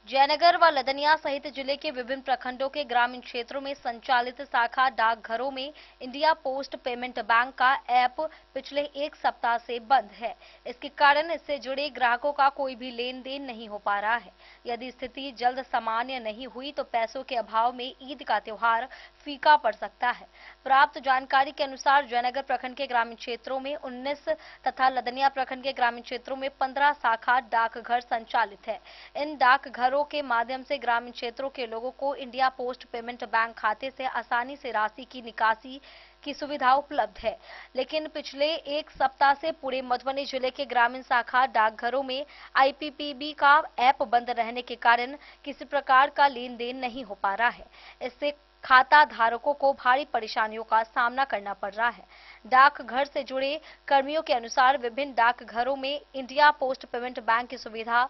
जयनगर व लदनिया सहित जिले के विभिन्न प्रखंडों के ग्रामीण क्षेत्रों में संचालित शाखा डाकघरों में इंडिया पोस्ट पेमेंट बैंक का ऐप पिछले एक सप्ताह से बंद है। इसके कारण इससे जुड़े ग्राहकों का कोई भी लेन देन नहीं हो पा रहा है। यदि स्थिति जल्द सामान्य नहीं हुई तो पैसों के अभाव में ईद का त्योहार फीका पड़ सकता है। प्राप्त जानकारी के अनुसार जयनगर प्रखंड के ग्रामीण क्षेत्रों में 19 तथा लदनिया प्रखंड के ग्रामीण क्षेत्रों में 15 शाखा डाकघर संचालित है। इन डाकघरों के माध्यम से ग्रामीण क्षेत्रों के लोगों को इंडिया पोस्ट पेमेंट बैंक खाते से आसानी से राशि की निकासी की सुविधा उपलब्ध है, लेकिन पिछले एक सप्ताह से पूरे मधुबनी जिले के ग्रामीण शाखा डाकघरों में आईपीपीबी का ऐप बंद रहने के कारण किसी प्रकार का लेन देन नहीं हो पा रहा है। इससे खाता धारकों को भारी परेशानियों का सामना करना पड़ रहा है। डाकघर से जुड़े कर्मियों के अनुसार विभिन्न डाकघरों में इंडिया पोस्ट पेमेंट बैंक की सुविधा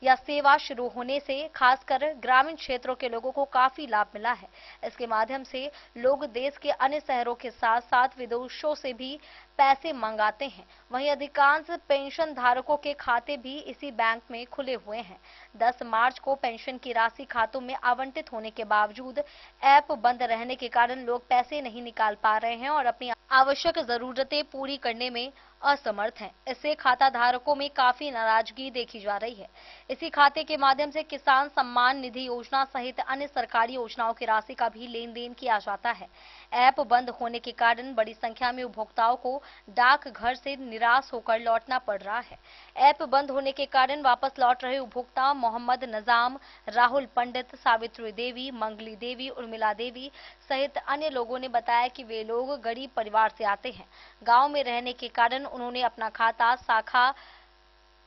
या सेवा शुरू होने से खासकर ग्रामीण क्षेत्रों के लोगों को काफी लाभ मिला है। इसके माध्यम से लोग देश के अन्य शहरों के साथ साथ विदेशों से भी पैसे मंगाते हैं। वहीं अधिकांश पेंशन धारकों के खाते भी इसी बैंक में खुले हुए हैं। 10 मार्च को पेंशन की राशि खातों में आवंटित होने के बावजूद ऐप बंद रहने के कारण लोग पैसे नहीं निकाल पा रहे हैं और अपनी आवश्यक जरूरतें पूरी करने में असमर्थ हैं। इससे खाता धारकों में काफी नाराजगी देखी जा रही है। इसी खाते के माध्यम से किसान सम्मान निधि योजना सहित अन्य सरकारी योजनाओं की राशि का भी लेन देन किया जाता है। ऐप बंद होने के कारण बड़ी संख्या में उपभोक्ताओं को डाकघर से निराश होकर लौटना पड़ रहा है। ऐप बंद होने के कारण वापस लौट रहे उपभोक्ता मोहम्मद नजाम, राहुल पंडित, सावित्री देवी, मंगली देवी, उर्मिला देवी सहित अन्य लोगों ने बताया कि वे लोग गरीब परिवार से आते हैं। गांव में रहने के कारण उन्होंने अपना खाता शाखा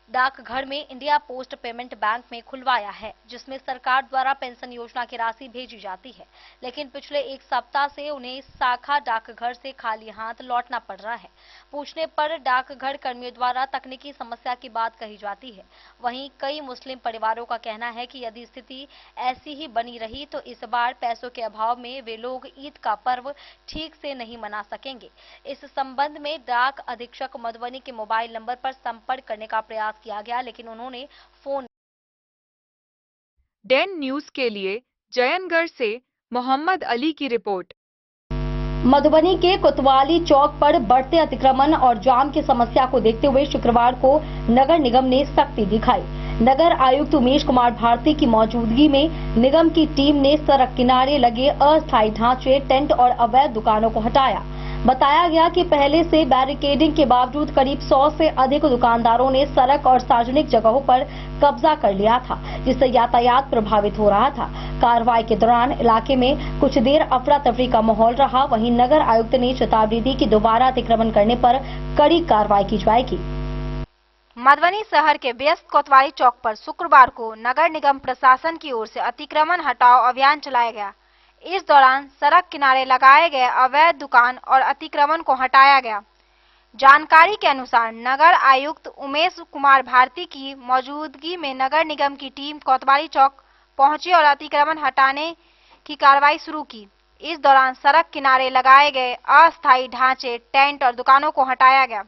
डाकघर में इंडिया पोस्ट पेमेंट बैंक में खुलवाया है, जिसमें सरकार द्वारा पेंशन योजना की राशि भेजी जाती है। लेकिन पिछले एक सप्ताह से उन्हें शाखा डाकघर से खाली हाथ लौटना पड़ रहा है। पूछने पर डाकघर कर्मियों द्वारा तकनीकी समस्या की बात कही जाती है। वहीं कई मुस्लिम परिवारों का कहना है कि यदि स्थिति ऐसी ही बनी रही तो इस बार पैसों के अभाव में वे लोग ईद का पर्व ठीक से नहीं मना सकेंगे। इस संबंध में डाक अधीक्षक मधुबनी के मोबाइल नंबर पर संपर्क करने का प्रयास किया गया, लेकिन उन्होंने फोन। डेन न्यूज के लिए जयनगढ़ से मोहम्मद अली की रिपोर्ट। मधुबनी के कोतवाली चौक पर बढ़ते अतिक्रमण और जाम की समस्या को देखते हुए शुक्रवार को नगर निगम ने सख्ती दिखाई। नगर आयुक्त उमेश कुमार भारती की मौजूदगी में निगम की टीम ने सड़क किनारे लगे अस्थायी ढांचे, टेंट और अवैध दुकानों को हटाया। बताया गया कि पहले से बैरिकेडिंग के बावजूद करीब 100 से अधिक दुकानदारों ने सड़क और सार्वजनिक जगहों पर कब्जा कर लिया था, जिससे यातायात प्रभावित हो रहा था। कार्रवाई के दौरान इलाके में कुछ देर अफरा तफरी का माहौल रहा। वहीं नगर आयुक्त ने चेतावनी दी कि दोबारा अतिक्रमण करने पर कड़ी कार्रवाई की जाएगी। मधुबनी शहर के व्यस्त कोतवाली चौक पर शुक्रवार को नगर निगम प्रशासन की ओर से अतिक्रमण हटाओ अभियान चलाया गया। इस दौरान सड़क किनारे लगाए गए अवैध दुकान और अतिक्रमण को हटाया गया। जानकारी के अनुसार नगर आयुक्त उमेश कुमार भारती की मौजूदगी में नगर निगम की टीम कोतवाली चौक पहुंची और अतिक्रमण हटाने की कार्रवाई शुरू की। इस दौरान सड़क किनारे लगाए गए अस्थायी ढांचे, टेंट और दुकानों को हटाया गया।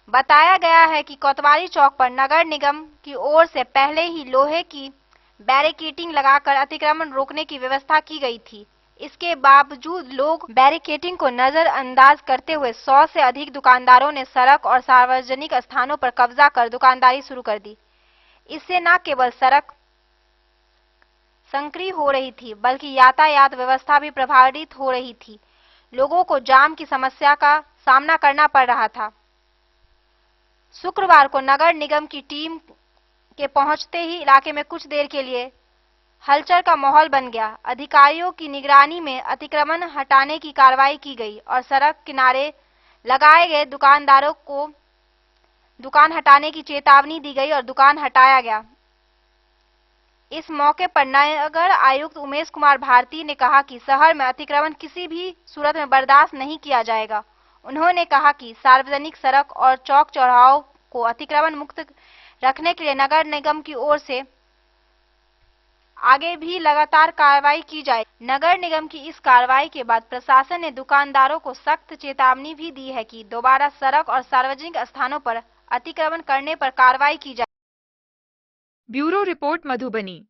बताया गया है कि कोतवाली चौक पर नगर निगम की ओर से पहले ही लोहे की बैरिकेडिंग लगाकर अतिक्रमण रोकने की व्यवस्था की गई थी। इसके बावजूद लोग बैरिकेडिंग को नजरअंदाज करते हुए 100 से अधिक दुकानदारों ने सड़क और सार्वजनिक स्थानों पर कब्जा कर दुकानदारी शुरू कर दी। इससे न केवल सड़क संकरी हो रही थी बल्कि यातायात व्यवस्था भी प्रभावित हो रही थी। लोगों को जाम की समस्या का सामना करना पड़ रहा था। शुक्रवार को नगर निगम की टीम के पहुंचते ही इलाके में कुछ देर के लिए हलचल का माहौल बन गया। अधिकारियों की निगरानी में अतिक्रमण हटाने की कार्रवाई की गई और सड़क किनारे लगाए गए दुकानदारों को दुकान हटाने की चेतावनी दी गई और दुकान हटाया गया। इस मौके पर नगर आयुक्त उमेश कुमार भारती ने कहा कि शहर में अतिक्रमण किसी भी सूरत में बर्दाश्त नहीं किया जाएगा। उन्होंने कहा कि सार्वजनिक सड़क और चौक चौराहों को अतिक्रमण मुक्त रखने के लिए नगर निगम की ओर से आगे भी लगातार कार्रवाई की जाए। नगर निगम की इस कार्रवाई के बाद प्रशासन ने दुकानदारों को सख्त चेतावनी भी दी है कि दोबारा सड़क और सार्वजनिक स्थानों पर अतिक्रमण करने पर कार्रवाई की जाए। Bureau report Madhubani.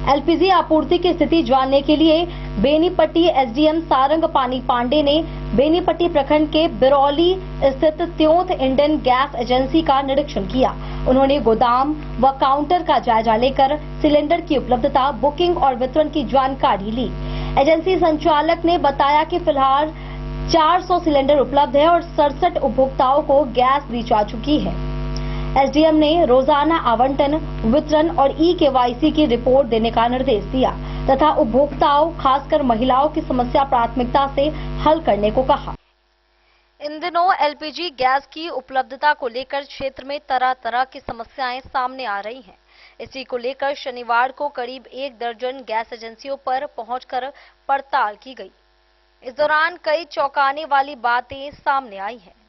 एलपीजी आपूर्ति की स्थिति जानने के लिए बेनीपट्टी एसडीएम सारंग पानी पांडे ने बेनीपट्टी प्रखंड के बिरौली स्थित त्योंत इंडियन गैस एजेंसी का निरीक्षण किया। उन्होंने गोदाम व काउंटर का जायजा लेकर सिलेंडर की उपलब्धता, बुकिंग और वितरण की जानकारी ली। एजेंसी संचालक ने बताया कि फिलहाल 400 सिलेंडर उपलब्ध है और 67 उपभोक्ताओं को गैस दी जा चुकी है। एसडीएम ने रोजाना आवंटन, वितरण और ई-केवाईसी की रिपोर्ट देने का निर्देश दिया तथा उपभोक्ताओं, खासकर महिलाओं की समस्या प्राथमिकता से हल करने को कहा। इन दिनों एलपीजी गैस की उपलब्धता को लेकर क्षेत्र में तरह तरह की समस्याएं सामने आ रही हैं। इसी को लेकर शनिवार को करीब 1 दर्जन गैस एजेंसियों पर पहुंचकर पड़ताल की गई। इस दौरान कई चौंकाने वाली बातें सामने आई हैं।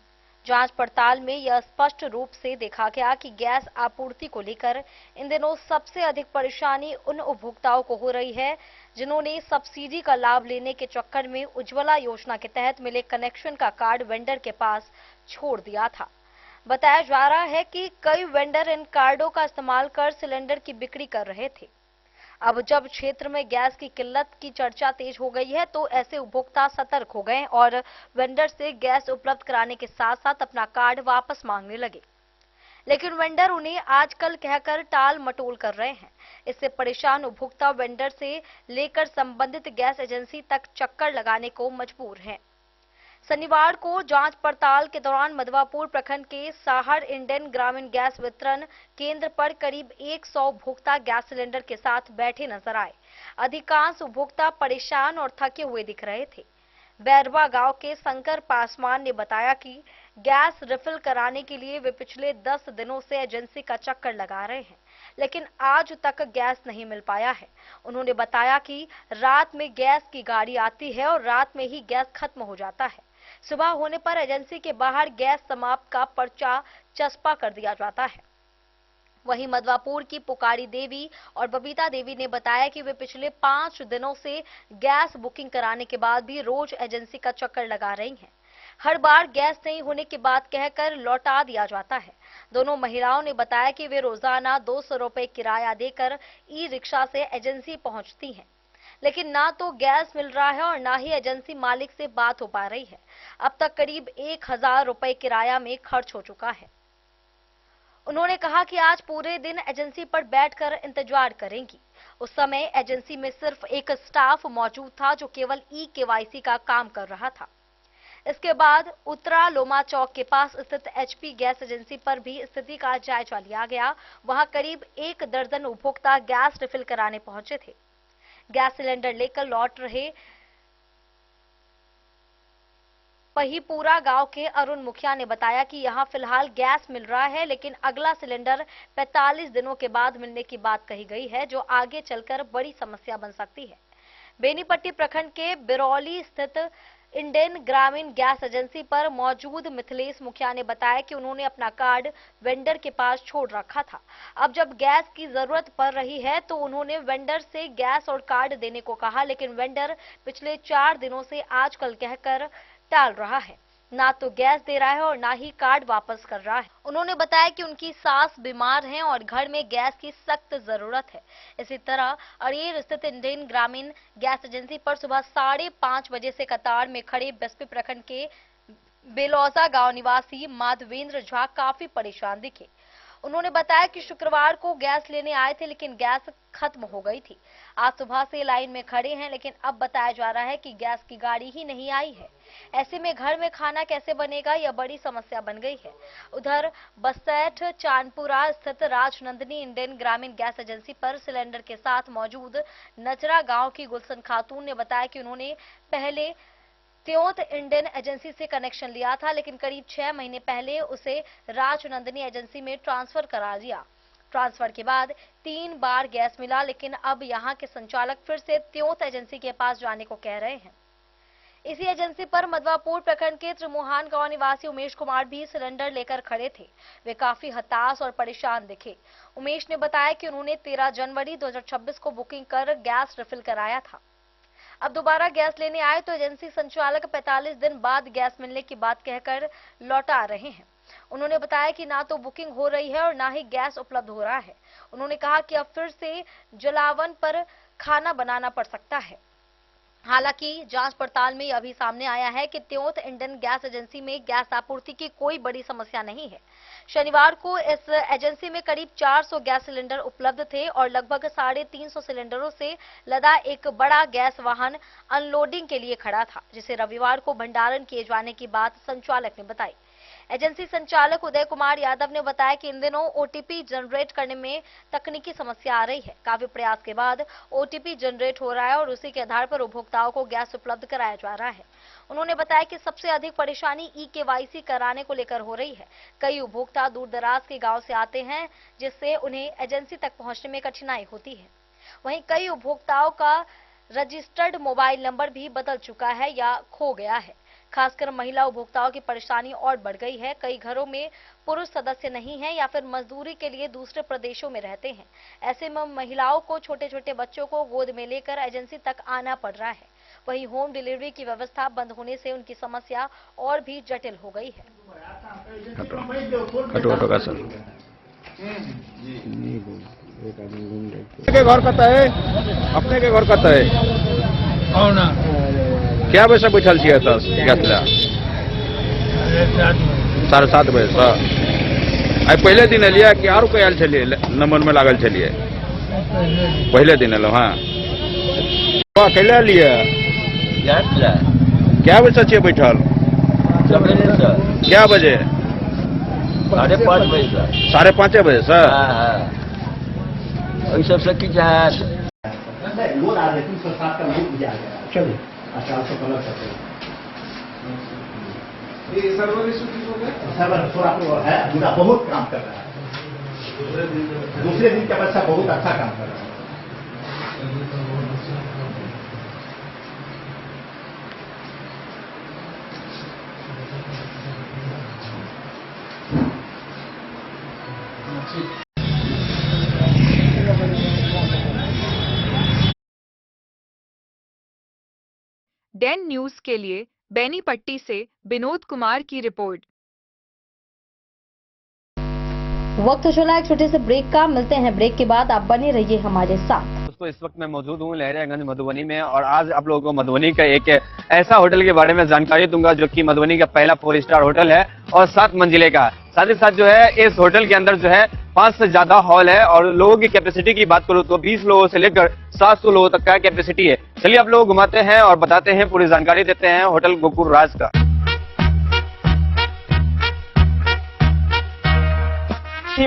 जांच पड़ताल में यह स्पष्ट रूप से देखा गया कि गैस आपूर्ति को लेकर इन दिनों सबसे अधिक परेशानी उन उपभोक्ताओं को हो रही है जिन्होंने सब्सिडी का लाभ लेने के चक्कर में उज्ज्वला योजना के तहत मिले कनेक्शन का कार्ड वेंडर के पास छोड़ दिया था। बताया जा रहा है कि कई वेंडर इन कार्डों का इस्तेमाल कर सिलेंडर की बिक्री कर रहे थे। अब जब क्षेत्र में गैस की किल्लत की चर्चा तेज हो गई है तो ऐसे उपभोक्ता सतर्क हो गए और वेंडर से गैस उपलब्ध कराने के साथ साथ अपना कार्ड वापस मांगने लगे। लेकिन वेंडर उन्हें आजकल कहकर टाल मटोल कर रहे हैं। इससे परेशान उपभोक्ता वेंडर से लेकर संबंधित गैस एजेंसी तक चक्कर लगाने को मजबूर हैं। शनिवार को जांच पड़ताल के दौरान मधवापुर प्रखंड के साहर इंडियन ग्रामीण गैस वितरण केंद्र पर करीब 100 उपभोक्ता गैस सिलेंडर के साथ बैठे नजर आए। अधिकांश उपभोक्ता परेशान और थके हुए दिख रहे थे। बैरवा गांव के शंकर पासवान ने बताया कि गैस रिफिल कराने के लिए वे पिछले 10 दिनों से एजेंसी का चक्कर लगा रहे हैं, लेकिन आज तक गैस नहीं मिल पाया है। उन्होंने बताया कि रात में गैस की गाड़ी आती है और रात में ही गैस खत्म हो जाता है। सुबह होने पर एजेंसी के बाहर गैस समाप्त का पर्चा चस्पा कर दिया जाता है। वहीं मधवापुर की पुकारी देवी और बबीता देवी ने बताया कि वे पिछले 5 दिनों से गैस बुकिंग कराने के बाद भी रोज एजेंसी का चक्कर लगा रही हैं। हर बार गैस नहीं होने की बात कहकर लौटा दिया जाता है। दोनों महिलाओं ने बताया कि वे रोजाना 200 रुपए किराया देकर ई रिक्शा से एजेंसी पहुंचती हैं, लेकिन ना तो गैस मिल रहा है और ना ही एजेंसी मालिक से बात हो पा रही है। अब तक करीब 1000 रुपए किराया में खर्च हो चुका है। उन्होंने कहा कि आज पूरे दिन एजेंसी पर बैठकर इंतजार करेंगी। उस समय एजेंसी में सिर्फ एक स्टाफ मौजूद था जो केवल ई-केवाईसी का काम कर रहा था। इसके बाद उत्तरा लोमा चौक के पास स्थित एचपी गैस एजेंसी पर भी स्थिति का जायजा लिया गया। वहां करीब 1 दर्जन उपभोक्ता गैस रिफिल कराने पहुंचे थे। गैस सिलेंडर लेकर लौट रहे पहिपुरा गांव के अरुण मुखिया ने बताया कि यहां फिलहाल गैस मिल रहा है, लेकिन अगला सिलेंडर 45 दिनों के बाद मिलने की बात कही गई है, जो आगे चलकर बड़ी समस्या बन सकती है। बेनीपट्टी प्रखंड के बिरौली स्थित इंडियन ग्रामीण गैस एजेंसी पर मौजूद मिथिलेश मुखिया ने बताया कि उन्होंने अपना कार्ड वेंडर के पास छोड़ रखा था। अब जब गैस की जरूरत पड़ रही है तो उन्होंने वेंडर से गैस और कार्ड देने को कहा, लेकिन वेंडर पिछले 4 दिनों से आजकल कहकर टाल रहा है। ना तो गैस दे रहा है और ना ही कार्ड वापस कर रहा है। उन्होंने बताया कि उनकी सास बीमार हैं और घर में गैस की सख्त जरूरत है। इसी तरह अड़ेर स्थित इंडियन ग्रामीण गैस एजेंसी पर सुबह 5:30 बजे से कतार में खड़े बस्ती प्रखंड के बेलौजा गांव निवासी माधवेंद्र झा काफी परेशान दिखे। उन्होंने बताया कि शुक्रवार को गैस लेने आए थे लेकिन गैस खत्म हो गई थी। आज सुबह से लाइन में खड़े हैं लेकिन अब बताया जा रहा है कि गैस की गाड़ी ही नहीं आई है। ऐसे में घर में खाना कैसे बनेगा, यह बड़ी समस्या बन गई है। उधर बसैठ चांदपुरा स्थित राजनंदिनी इंडियन ग्रामीण गैस एजेंसी पर सिलेंडर के साथ मौजूद नचरा गांव की गुलशन खातून ने बताया कि उन्होंने पहले त्योंत इंडियन एजेंसी से कनेक्शन लिया था लेकिन करीब 6 महीने पहले उसे राजनंदिनी एजेंसी में ट्रांसफर करा दिया। ट्रांसफर के बाद 3 बार गैस मिला लेकिन अब यहां के संचालक फिर से त्योंत एजेंसी के पास जाने को कह रहे हैं। इसी एजेंसी पर मधवापुर प्रखंड के त्रिमुहान गांव निवासी उमेश कुमार भी सिलेंडर लेकर खड़े थे। वे काफी हताश और परेशान दिखे। उमेश ने बताया कि उन्होंने 13 जनवरी 2026 को बुकिंग कर गैस रिफिल कराया था। अब दोबारा गैस लेने आए तो एजेंसी संचालक 45 दिन बाद गैस मिलने की बात कहकर लौटा रहे हैं। उन्होंने बताया कि ना तो बुकिंग हो रही है और ना ही गैस उपलब्ध हो रहा है। उन्होंने कहा कि अब फिर से जलावन पर खाना बनाना पड़ सकता है। हालांकि जांच पड़ताल में यह भी सामने आया है कि त्योंत इंडियन गैस एजेंसी में गैस आपूर्ति की कोई बड़ी समस्या नहीं है। शनिवार को इस एजेंसी में करीब 400 गैस सिलेंडर उपलब्ध थे और लगभग 350 सिलेंडरों से लदा एक बड़ा गैस वाहन अनलोडिंग के लिए खड़ा था, जिसे रविवार को भंडारण किए जाने की बात संचालक ने बताई। एजेंसी संचालक उदय कुमार यादव ने बताया कि इन दिनों ओटीपी जनरेट करने में तकनीकी समस्या आ रही है। काफी प्रयास के बाद ओटीपी जनरेट हो रहा है और उसी के आधार पर उपभोक्ताओं को गैस उपलब्ध कराया जा रहा है। उन्होंने बताया कि सबसे अधिक परेशानी ई-केवाईसी कराने को लेकर हो रही है। कई उपभोक्ता दूर दराज के गांव से आते हैं जिससे उन्हें एजेंसी तक पहुंचने में कठिनाई होती है। वहीं कई उपभोक्ताओं का रजिस्टर्ड मोबाइल नंबर भी बदल चुका है या खो गया है। खासकर महिला उपभोक्ताओं की परेशानी और बढ़ गई है। कई घरों में पुरुष सदस्य नहीं हैं या फिर मजदूरी के लिए दूसरे प्रदेशों में रहते हैं। ऐसे में महिलाओं को छोटे छोटे बच्चों को गोद में लेकर एजेंसी तक आना पड़ रहा है। वहीं होम डिलीवरी की व्यवस्था बंद होने से उनकी समस्या और भी जटिल हो गई है। घर कत है अपने के घर कत है क्या पैसा बैठल छियै गैस ला 7:30 बजे से आई पहले दिन एलियै कि आरो कोई आयल छलियै नंबर में लागल छलियै पहले दिन एलहुँ। हाँ अकेले एलियै क्या बजे से छियै बैठल क्या बजे 5:30 बजे से 5:30 बजे से वही सबसे की चाहत चलिए 415 सर्वर थोड़ा है पूरा बहुत काम कर रहा है। दूसरे दिन का बच्चा बहुत अच्छा काम कर रहा है। डेन न्यूज के लिए बेनीपट्टी से विनोद कुमार की रिपोर्ट। वक्त चला एक छोटे से ब्रेक का। मिलते हैं ब्रेक के बाद। आप बने रहिए हमारे साथ। दोस्तों इस वक्त मैं मौजूद हूँ लहरियागंज मधुबनी में और आज आप लोगों को मधुबनी का एक ऐसा होटल के बारे में जानकारी दूंगा जो कि मधुबनी का पहला 4 स्टार होटल है और 7 मंजिले का। साथ ही साथ जो है इस होटल के अंदर जो है 5 से ज्यादा हॉल है और लोगों की कैपेसिटी की बात करूं तो 20 लोगों से लेकर 700 लोगों तक का कैपेसिटी है। चलिए आप लोग घुमाते हैं और बताते हैं, पूरी जानकारी देते हैं होटल गोकुल राज का।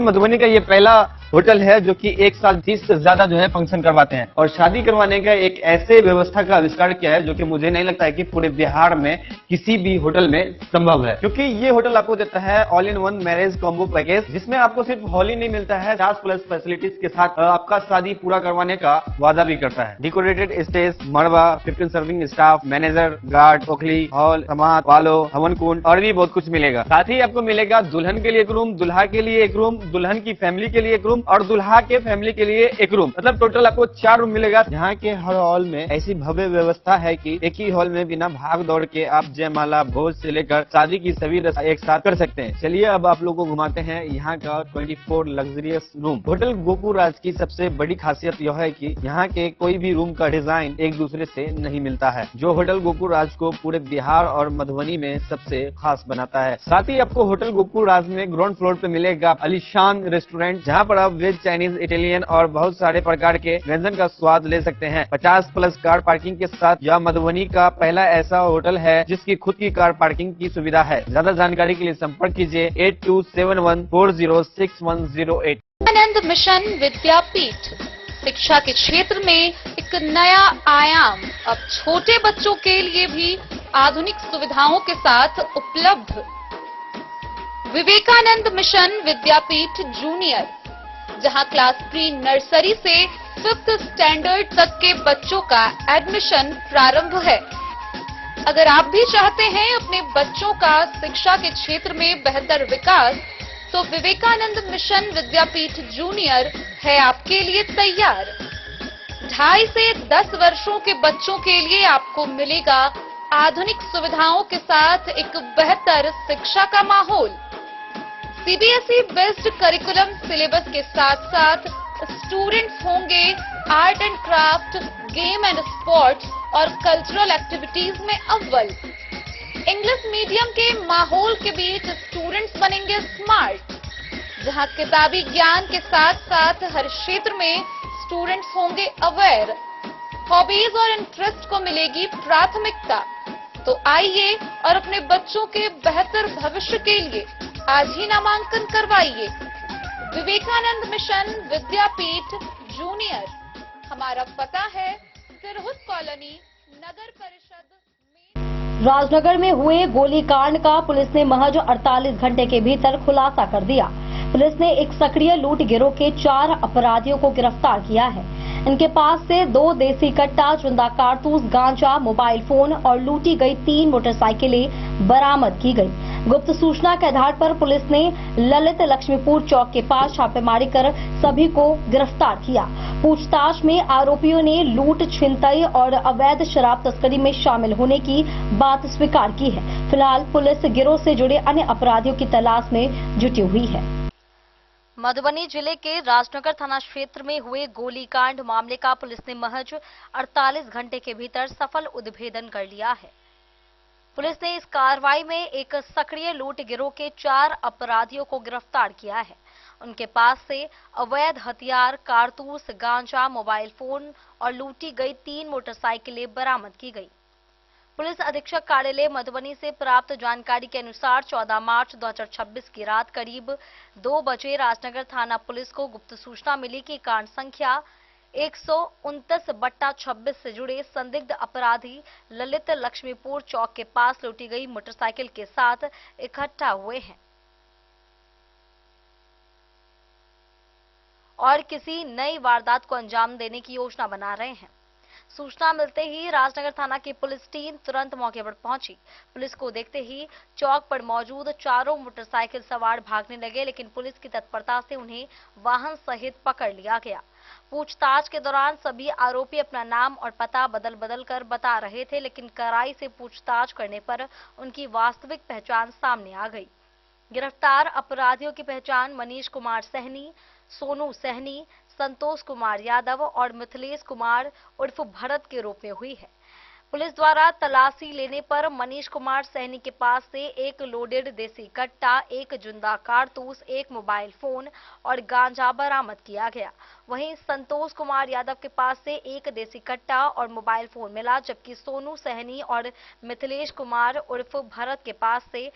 मधुबनी का ये पहला होटल है जो कि एक साथ 30 से ज्यादा जो है फंक्शन करवाते हैं और शादी करवाने का एक ऐसे व्यवस्था का आविष्कार किया है जो कि मुझे नहीं लगता है कि पूरे बिहार में किसी भी होटल में संभव है, क्योंकि ये होटल आपको देता है all in one marriage combo package, जिसमें आपको सिर्फ हॉल ही नहीं मिलता है, 50+ फैसिलिटीज के साथ आपका शादी पूरा करवाने का वादा भी करता है। डेकोरेटेड स्टेज, मड़वा, 15 सर्विंग स्टाफ, मैनेजर, गार्ड, ओखली, हॉल, समाज, वालो, हवन कुंड और भी बहुत कुछ मिलेगा। साथ ही आपको मिलेगा दुल्हन के लिए एक रूम, दुल्हा के लिए एक रूम, दुल्हन की फैमिली के लिए एक रूम रूम और दुल्हा के फैमिली के लिए एक रूम, मतलब टोटल आपको 4 रूम मिलेगा। यहाँ के हर हॉल में ऐसी भव्य व्यवस्था है कि एक ही हॉल में बिना भाग दौड़ के आप जयमाला, भोज से लेकर शादी की सभी रस्म एक साथ कर सकते हैं। चलिए अब आप लोगों को घुमाते हैं यहाँ का 24 लग्जरियस रूम। होटल गोकुराज की सबसे बड़ी खासियत यह है कि यहाँ के कोई भी रूम का डिजाइन एक दूसरे से नहीं मिलता है, जो होटल गोकुराज को पूरे बिहार और मधुबनी में सबसे खास बनाता है। साथ ही आपको होटल गोकुराज में ग्राउंड फ्लोर पे मिलेगा आलीशान रेस्टोरेंट, जहाँ पर आप वेज, चाइनीज, इटालियन और बहुत सारे प्रकार के व्यंजन का स्वाद ले सकते हैं। 50+ कार पार्किंग के साथ यह मधुबनी का पहला ऐसा होटल है जिसकी खुद की कार पार्किंग की सुविधा है। ज्यादा जानकारी के लिए संपर्क कीजिए 8271406108। आनंद मिशन विद्यापीठ शिक्षा के क्षेत्र में एक नया आयाम अब छोटे बच्चों के लिए भी आधुनिक सुविधाओं के साथ उपलब्ध। विवेकानंद मिशन विद्यापीठ जूनियर, जहां क्लास प्री नर्सरी से 5th स्टैंडर्ड तक के बच्चों का एडमिशन प्रारंभ है। अगर आप भी चाहते हैं अपने बच्चों का शिक्षा के क्षेत्र में बेहतर विकास, तो विवेकानंद मिशन विद्यापीठ जूनियर है आपके लिए तैयार। 2.5 से 10 वर्षों के बच्चों के लिए आपको मिलेगा आधुनिक सुविधाओं के साथ एक बेहतर शिक्षा का माहौल। सीबीएसई बेस्ड करिकुलम सिलेबस के साथ साथ स्टूडेंट्स होंगे art and craft, game and sports और कल्चरल एक्टिविटीज में अव्वल। इंग्लिश मीडियम के माहौल के बीच स्टूडेंट्स बनेंगे स्मार्ट, जहां किताबी ज्ञान के साथ साथ हर क्षेत्र में स्टूडेंट्स होंगे अवेयर। हॉबीज और इंटरेस्ट को मिलेगी प्राथमिकता। तो आइए और अपने बच्चों के बेहतर भविष्य के लिए आज ही नामांकन करवाइए। विवेकानंद मिशन विद्यापीठ जूनियर, हमारा पता है सिरहुत कॉलोनी, नगर परिषद। राजनगर में हुए गोलीकांड का पुलिस ने महज 48 घंटे के भीतर खुलासा कर दिया। पुलिस ने एक सक्रिय लूट गिरोह के 4 अपराधियों को गिरफ्तार किया है। इनके पास से 2 देसी कट्टा, जिंदा कारतूस, गांजा, मोबाइल फोन और लूटी गई 3 मोटरसाइकिलें बरामद की गई। गुप्त सूचना के आधार पर पुलिस ने ललित लक्ष्मीपुर चौक के पास छापेमारी कर सभी को गिरफ्तार किया। पूछताछ में आरोपियों ने लूट, छिनतई और अवैध शराब तस्करी में शामिल होने की बात स्वीकार की है। फिलहाल पुलिस गिरोह से जुड़े अन्य अपराधियों की तलाश में जुटी हुई है। मधुबनी जिले के राजनगर थाना क्षेत्र में हुए गोलीकांड मामले का पुलिस ने महज 48 घंटे के भीतर सफल उद्भेदन कर लिया है। पुलिस ने इस कार्रवाई में एक सक्रिय लूट गिरोह के 4 अपराधियों को गिरफ्तार किया है। उनके पास से अवैध हथियार, कारतूस, गांजा, मोबाइल फोन और लूटी गई 3 मोटरसाइकिलें बरामद की गई। पुलिस अधीक्षक कार्यालय मधुबनी से प्राप्त जानकारी के अनुसार 14 मार्च 2026 की रात करीब 2 बजे राजनगर थाना पुलिस को गुप्त सूचना मिली कि कांड संख्या 129/26 से जुड़े संदिग्ध अपराधी ललित लक्ष्मीपुर चौक के पास लूटी गई मोटरसाइकिल के साथ इकट्ठा हुए हैं और किसी नई वारदात को अंजाम देने की योजना बना रहे हैं। सूचना मिलते ही राजनगर थाना की पुलिस टीम तुरंत मौके पर पहुंची। पुलिस को देखते ही चौक पर मौजूद 4 मोटरसाइकिल सवार भागने लगे, लेकिन पुलिस की तत्परता से उन्हें वाहन सहित पकड़ लिया गया। पूछताछ के दौरान सभी आरोपी अपना नाम और पता बदल कर बता रहे थे, लेकिन कड़ाई से पूछताछ करने पर उनकी वास्तविक पहचान सामने आ गई। गिरफ्तार अपराधियों की पहचान मनीष कुमार सहनी, सोनू सहनी, संतोष कुमार यादव और मिथिलेश कुमार उर्फ भरत के रूप में हुई है। पुलिस द्वारा तलाशी लेने पर मनीष कुमार सहनी के पास से 1 लोडेड देसी कट्टा, 1 जिंदा कारतूस, 1 मोबाइल फोन और गांजा बरामद किया गया। वहीं संतोष कुमार यादव के पास से 1 देसी कट्टा और मोबाइल फोन मिला, जबकि सोनू सहनी और मिथिलेश कुमार उर्फ भरत के पास से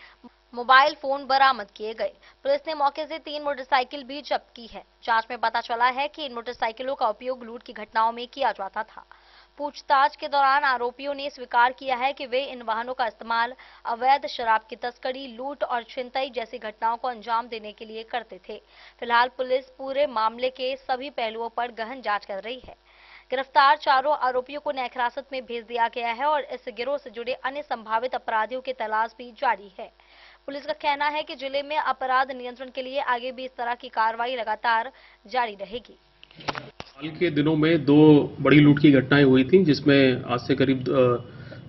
मोबाइल फोन बरामद किए गए। पुलिस ने मौके से 3 मोटरसाइकिल भी जब्त की है। जांच में पता चला है कि इन मोटरसाइकिलों का उपयोग लूट की घटनाओं में किया जाता था। पूछताछ के दौरान आरोपियों ने स्वीकार किया है कि वे इन वाहनों का इस्तेमाल अवैध शराब की तस्करी, लूट और छिनतई जैसी घटनाओं को अंजाम देने के लिए करते थे। फिलहाल पुलिस पूरे मामले के सभी पहलुओं पर गहन जांच कर रही है। गिरफ्तार 4 आरोपियों को न्यायिक हिरासत में भेज दिया गया है और इस गिरोह से जुड़े अन्य संभावित अपराधियों की तलाश भी जारी है। पुलिस का कहना है कि जिले में अपराध नियंत्रण के लिए आगे भी इस तरह की कार्रवाई लगातार जारी रहेगी। हाल के दिनों में 2 बड़ी लूट की घटनाएं हुई थी, जिसमें आज से करीब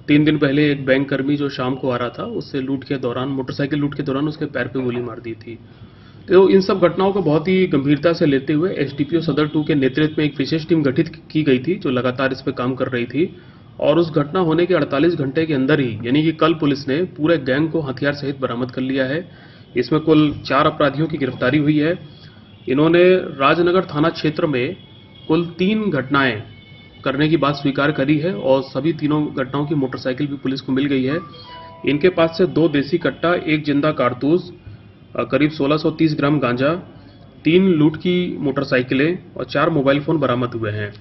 3 दिन पहले एक बैंक कर्मी जो शाम को आ रहा था, उससे लूट के दौरान, मोटरसाइकिल लूट के दौरान उसके पैर पे गोली मार दी थी। तो इन सब घटनाओं को बहुत ही गंभीरता से लेते हुए एसडीपीओ सदर 2 के नेतृत्व में एक विशेष टीम गठित की गई थी, जो लगातार इस पे काम कर रही थी। और उस घटना होने के 48 घंटे के अंदर ही, यानी कि कल, पुलिस ने पूरे गैंग को हथियार सहित बरामद कर लिया है। इसमें कुल 4 अपराधियों की गिरफ्तारी हुई है। इन्होंने राजनगर थाना क्षेत्र में कुल 3 घटनाएं करने की बात स्वीकार करी है और सभी तीनों घटनाओं की मोटरसाइकिल भी पुलिस को मिल गई है। इनके पास से 2 देसी कट्टा, 1 जिंदा कारतूस, करीब 1630 ग्राम गांजा, 3 लूट की मोटरसाइकिलें और 4 मोबाइल फोन बरामद हुए हैं।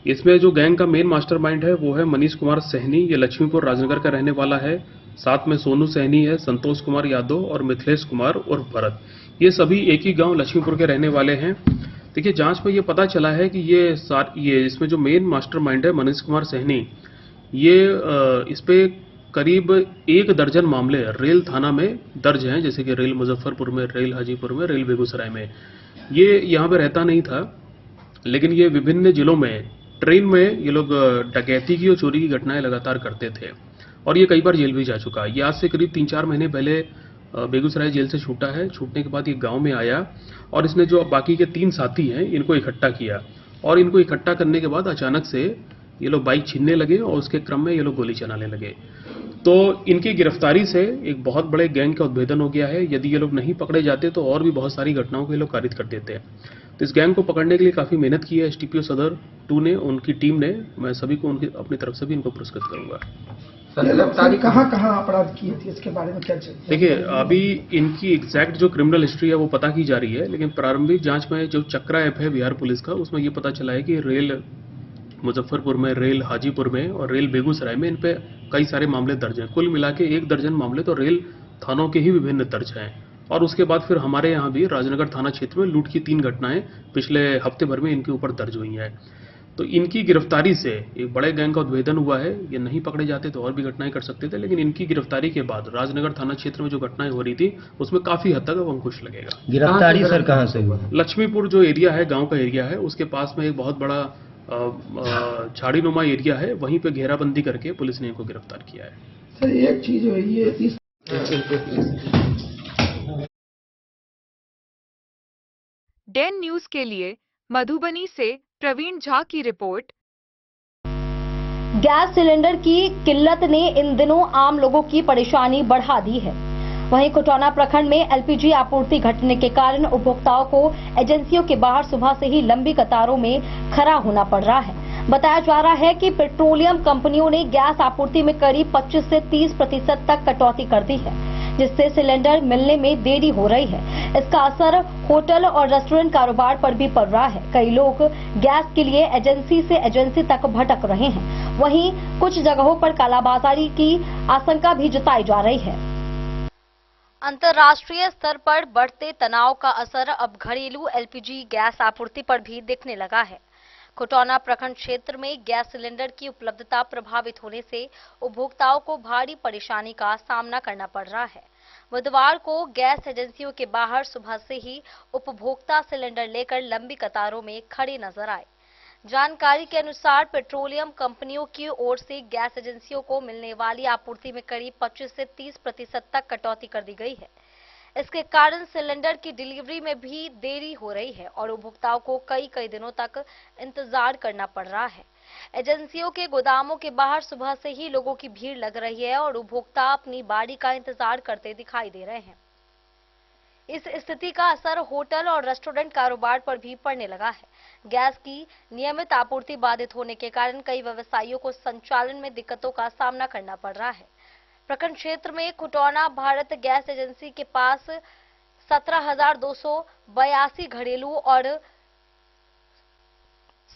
इसमें जो गैंग का मेन मास्टरमाइंड है वो है मनीष कुमार सहनी, ये लक्ष्मीपुर राजनगर का रहने वाला है। साथ में सोनू सहनी है, संतोष कुमार यादव और मिथिलेश कुमार उर्फ भरत, ये सभी एक ही गांव लक्ष्मीपुर के रहने वाले हैं। देखिए, जांच में ये पता चला है कि ये इसमें जो मेन मास्टरमाइंड है मनीष कुमार सहनी, ये इस पे करीब 1 दर्जन मामले रेल थाना में दर्ज हैं, जैसे कि रेल मुजफ्फरपुर में, रेल हाजीपुर में, रेल बेगूसराय में। ये यहाँ पे रहता नहीं था, लेकिन ये विभिन्न जिलों में ट्रेन में ये लोग डकैती की और चोरी की घटनाएं लगातार करते थे और ये कई बार जेल भी जा चुका है। ये आज से करीब 3-4 महीने पहले बेगूसराय जेल से छूटा है। छूटने के बाद ये गांव में आया और इसने जो बाकी के 3 साथी हैं इनको इकट्ठा किया और इनको इकट्ठा करने के बाद अचानक से ये लोग बाइक छीनने लगे और उसके क्रम में ये लोग गोली चलाने लगे। तो इनकी गिरफ्तारी से एक बहुत बड़े गैंग का उद्भेदन हो गया है। यदि ये लोग नहीं पकड़े जाते तो और भी बहुत सारी घटनाओं को ये लोग कारित कर देते हैं। तो इस गैंग को पकड़ने के लिए काफी मेहनत की है एसटीपीओ सदर 2 ने, उनकी टीम ने। मैं सभी को उनकी अपनी तरफ से भी इनको पुरस्कृत करूंगा। गिरफ्तारी कहाँ अपराध किए थे, इसके बारे में क्या चलता है? देखिए, अभी इनकी एग्जैक्ट जो क्रिमिनल हिस्ट्री है वो पता की जा रही है, लेकिन प्रारंभिक जांच में जो चक्रा ऐप है बिहार पुलिस का, उसमें ये पता चला है कि रेल मुजफ्फरपुर में, रेल हाजीपुर में और रेल बेगूसराय में इन पे कई सारे मामले दर्ज हैं। कुल मिला के 1 दर्जन मामले तो रेल थानों के ही विभिन्न दर्ज हैं। और उसके बाद फिर हमारे यहाँ भी राजनगर थाना क्षेत्र में लूट की 3 घटनाएं पिछले हफ्ते भर में इनके ऊपर दर्ज हुई हैं। तो इनकी गिरफ्तारी से एक बड़े गैंग का उद्भेदन हुआ है। ये नहीं पकड़े जाते तो और भी घटनाएं कर सकते थे, लेकिन इनकी गिरफ्तारी के बाद राजनगर थाना क्षेत्र में जो घटनाएं हो रही थी उसमें काफी हद तक अब अंकुश लगेगा। गिरफ्तारी सर कहाँ से हुआ? लक्ष्मीपुर जो एरिया है, गांव का एरिया है, उसके पास में एक बहुत बड़ा झाड़ी नुमा एरिया है, वहीं पे घेराबंदी करके पुलिस ने इनको गिरफ्तार किया है। सर, एक चीज हुई है इस डेन न्यूज के लिए मधुबनी से प्रवीण झा की रिपोर्ट। गैस सिलेंडर की किल्लत ने इन दिनों आम लोगों की परेशानी बढ़ा दी है। वहीं कोटौना प्रखंड में एलपीजी आपूर्ति घटने के कारण उपभोक्ताओं को एजेंसियों के बाहर सुबह से ही लंबी कतारों में खड़ा होना पड़ रहा है। बताया जा रहा है कि पेट्रोलियम कंपनियों ने गैस आपूर्ति में करीब 25 से 30% तक कटौती कर दी है, जिससे सिलेंडर मिलने में देरी हो रही है। इसका असर होटल और रेस्टोरेंट कारोबार पर भी पड़ रहा है। कई लोग गैस के लिए एजेंसी से एजेंसी तक भटक रहे हैं। वहीं कुछ जगहों पर कालाबाजारी की आशंका भी जताई जा रही है। अंतर्राष्ट्रीय स्तर पर बढ़ते तनाव का असर अब घरेलू एलपीजी गैस आपूर्ति पर भी दिखने लगा है। कोटौना प्रखंड क्षेत्र में गैस सिलेंडर की उपलब्धता प्रभावित होने से उपभोक्ताओं को भारी परेशानी का सामना करना पड़ रहा है। बुधवार को गैस एजेंसियों के बाहर सुबह से ही उपभोक्ता सिलेंडर लेकर लंबी कतारों में खड़े नजर आए। जानकारी के अनुसार पेट्रोलियम कंपनियों की ओर से गैस एजेंसियों को मिलने वाली आपूर्ति में करीब 25 से 30% तक कटौती कर दी गई है। इसके कारण सिलेंडर की डिलीवरी में भी देरी हो रही है और उपभोक्ताओं को कई दिनों तक इंतजार करना पड़ रहा है। एजेंसियों के गोदामों के बाहर सुबह से ही लोगों की भीड़ लग रही है और उपभोक्ता अपनी बारी का इंतजार करते दिखाई दे रहे हैं। इस स्थिति का असर होटल और रेस्टोरेंट कारोबार पर भी पड़ने लगा है। गैस की नियमित आपूर्ति बाधित होने के कारण कई व्यवसायियों को संचालन में दिक्कतों का सामना करना पड़ रहा है। प्रखंड क्षेत्र में कोटौना भारत गैस एजेंसी के पास 17,282 घरेलू और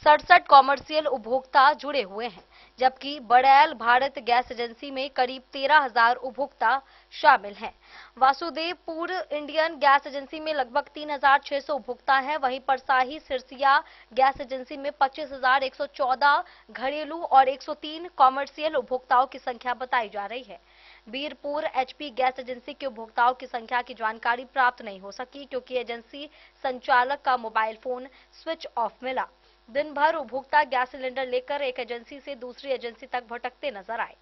67 कॉमर्शियल उपभोक्ता जुड़े हुए हैं, जबकि बड़ैल भारत गैस एजेंसी में करीब 13,000 उपभोक्ता शामिल हैं। वासुदेवपुर इंडियन गैस एजेंसी में लगभग 3,600 उपभोक्ता हैं। वहीं परसाही सिरसिया गैस एजेंसी में 25,114 घरेलू और 103 कॉमर्शियल उपभोक्ताओं की संख्या बताई जा रही है। बीरपुर एचपी गैस एजेंसी के उपभोक्ताओं की संख्या की जानकारी प्राप्त नहीं हो सकी क्योंकि एजेंसी संचालक का मोबाइल फोन स्विच ऑफ मिला। दिन भर उपभोक्ता गैस सिलेंडर लेकर एक एजेंसी से दूसरी एजेंसी तक भटकते नजर आए।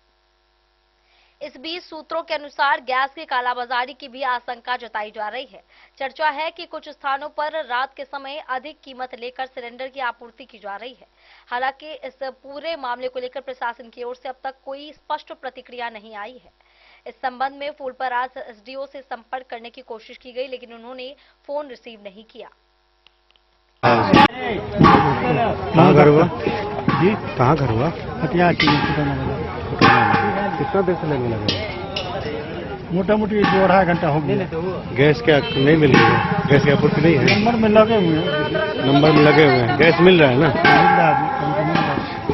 इस बीच सूत्रों के अनुसार गैस की कालाबाजारी की भी आशंका जताई जा रही है। चर्चा है कि कुछ स्थानों पर रात के समय अधिक कीमत लेकर सिलेंडर की आपूर्ति की जा रही है। हालांकि इस पूरे मामले को लेकर प्रशासन की ओर से अब तक कोई स्पष्ट प्रतिक्रिया नहीं आई है। इस संबंध में फूलपरास एसडीओ से संपर्क करने की कोशिश की गई, लेकिन उन्होंने फोन रिसीव नहीं किया। कहाँ घर हुआ जी? कहाँ घर हुआ? कितना देर से लगने लगा? मोटा मोटी 2-2.5 घंटा हो गया। गैस क्या नहीं मिल रही है? गैस की आपूर्ति नहीं है? नंबर में लगे हुए हैं। नंबर में लगे हुए हैं, गैस मिल रहा है ना?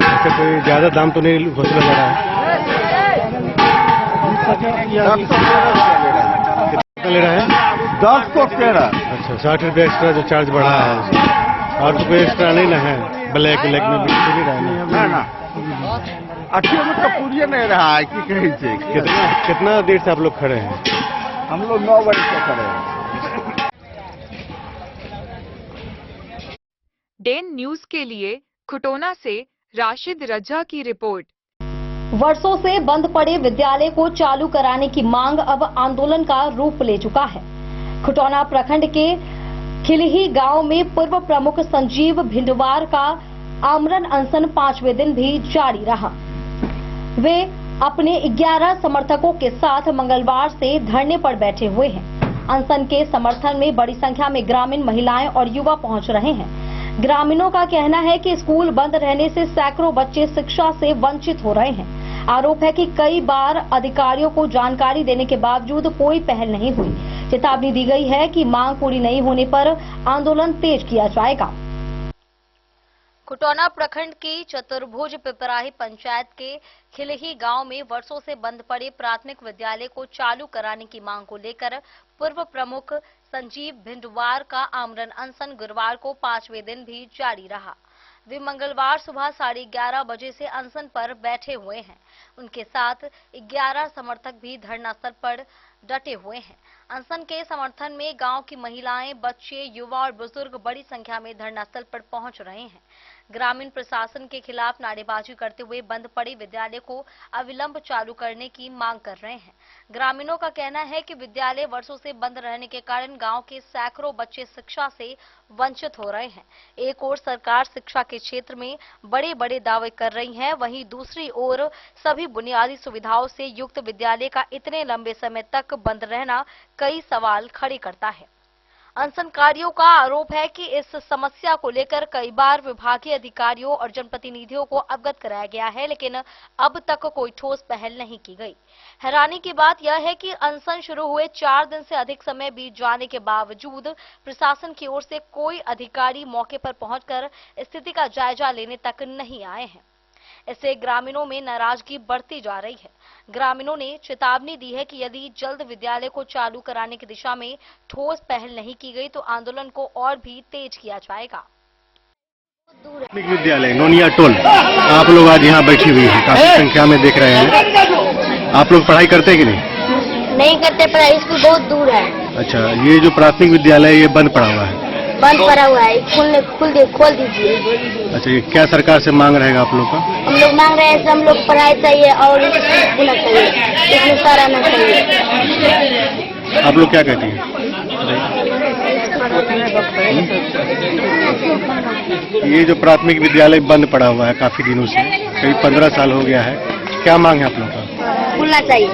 अच्छा, कोई ज्यादा दाम तो नहीं वसूला जा रहा है? कितना ले रहा है? 10 को 13। अच्छा, 60 रुपये एक्स्ट्रा जो चार्ज बढ़ा है, और तो कोई एक्स्ट्रा नहीं ना है? ब्लैक में बिक नहीं रहा है ना? अठे में तो पूरी नहीं रहा है कि कहीं से। कितना देर से आप लोग खड़े हैं? हम लोग 9 बजे से खड़े हैं। डेन न्यूज के लिए खुटोना से राशिद रजा की रिपोर्ट। वर्षों से बंद पड़े विद्यालय को चालू कराने की मांग अब आंदोलन का रूप ले चुका है। खुटौना प्रखंड के खिलही गांव में पूर्व प्रमुख संजीव भिंडवार का आमरण अनशन 5वें दिन भी जारी रहा। वे अपने 11 समर्थकों के साथ मंगलवार से धरने पर बैठे हुए हैं। अनशन के समर्थन में बड़ी संख्या में ग्रामीण महिलाएं और युवा पहुंच रहे हैं। ग्रामीणों का कहना है कि स्कूल बंद रहने से सैकड़ों बच्चे शिक्षा से वंचित हो रहे हैं। आरोप है कि कई बार अधिकारियों को जानकारी देने के बावजूद कोई पहल नहीं हुई। चेतावनी दी गई है कि मांग पूरी नहीं होने पर आंदोलन तेज किया जाएगा। खुटौना प्रखंड की चतुर्भुज पिपराही पंचायत के खिलही गांव में वर्षों से बंद पड़े प्राथमिक विद्यालय को चालू कराने की मांग को लेकर पूर्व प्रमुख संजीव भिंडवार का आमरण अनशन गुरुवार को 5वें दिन भी जारी रहा। वे मंगलवार सुबह 11:30 बजे से अनशन पर बैठे हुए हैं। उनके साथ 11 समर्थक भी धरना स्थल पर डटे हुए हैं। अनशन के समर्थन में गांव की महिलाएं, बच्चे, युवा और बुजुर्ग बड़ी संख्या में धरना स्थल पर पहुंच रहे हैं। ग्रामीण प्रशासन के खिलाफ नारेबाजी करते हुए बंद पड़े विद्यालय को अविलंब चालू करने की मांग कर रहे हैं। ग्रामीणों का कहना है कि विद्यालय वर्षों से बंद रहने के कारण गांव के सैकड़ों बच्चे शिक्षा से वंचित हो रहे हैं। एक ओर सरकार शिक्षा के क्षेत्र में बड़े बड़े दावे कर रही है, वहीं दूसरी ओर सभी बुनियादी सुविधाओं से युक्त विद्यालय का इतने लंबे समय तक बंद रहना कई सवाल खड़े करता है। अनशनकारियों का आरोप है कि इस समस्या को लेकर कई बार विभागीय अधिकारियों और जनप्रतिनिधियों को अवगत कराया गया है, लेकिन अब तक कोई ठोस पहल नहीं की गई। हैरानी की बात यह है कि अनशन शुरू हुए 4 दिन से अधिक समय बीत जाने के बावजूद प्रशासन की ओर से कोई अधिकारी मौके पर पहुंचकर स्थिति का जायजा लेने तक नहीं आए हैं। इससे ग्रामीणों में नाराजगी बढ़ती जा रही है। ग्रामीणों ने चेतावनी दी है कि यदि जल्द विद्यालय को चालू कराने की दिशा में ठोस पहल नहीं की गई तो आंदोलन को और भी तेज किया जाएगा। विद्यालय नोनिया टोल, आप लोग आज यहाँ बैठी हुई हैं, काफी संख्या में देख रहे हैं। आप लोग पढ़ाई करते हैं कि नहीं करते, पढ़ाई स्कूल बहुत दूर है। अच्छा, ये जो प्राथमिक विद्यालय है ये बंद पड़ा हुआ है? बंद पड़ा हुआ है, खोल दीजिए। अच्छा, ये क्या सरकार से मांग रहेगा आप लोग का? हम लोग मांग रहे हैं, हम लोग पढ़ाई चाहिए और होना चाहिए, इसमें सारा आना चाहिए। आप लोग क्या कहते हैं? ये जो प्राथमिक विद्यालय बंद पड़ा हुआ है काफी दिनों से, करीब 15 साल हो गया है, क्या मांग है आप लोग का? खुलना चाहिए।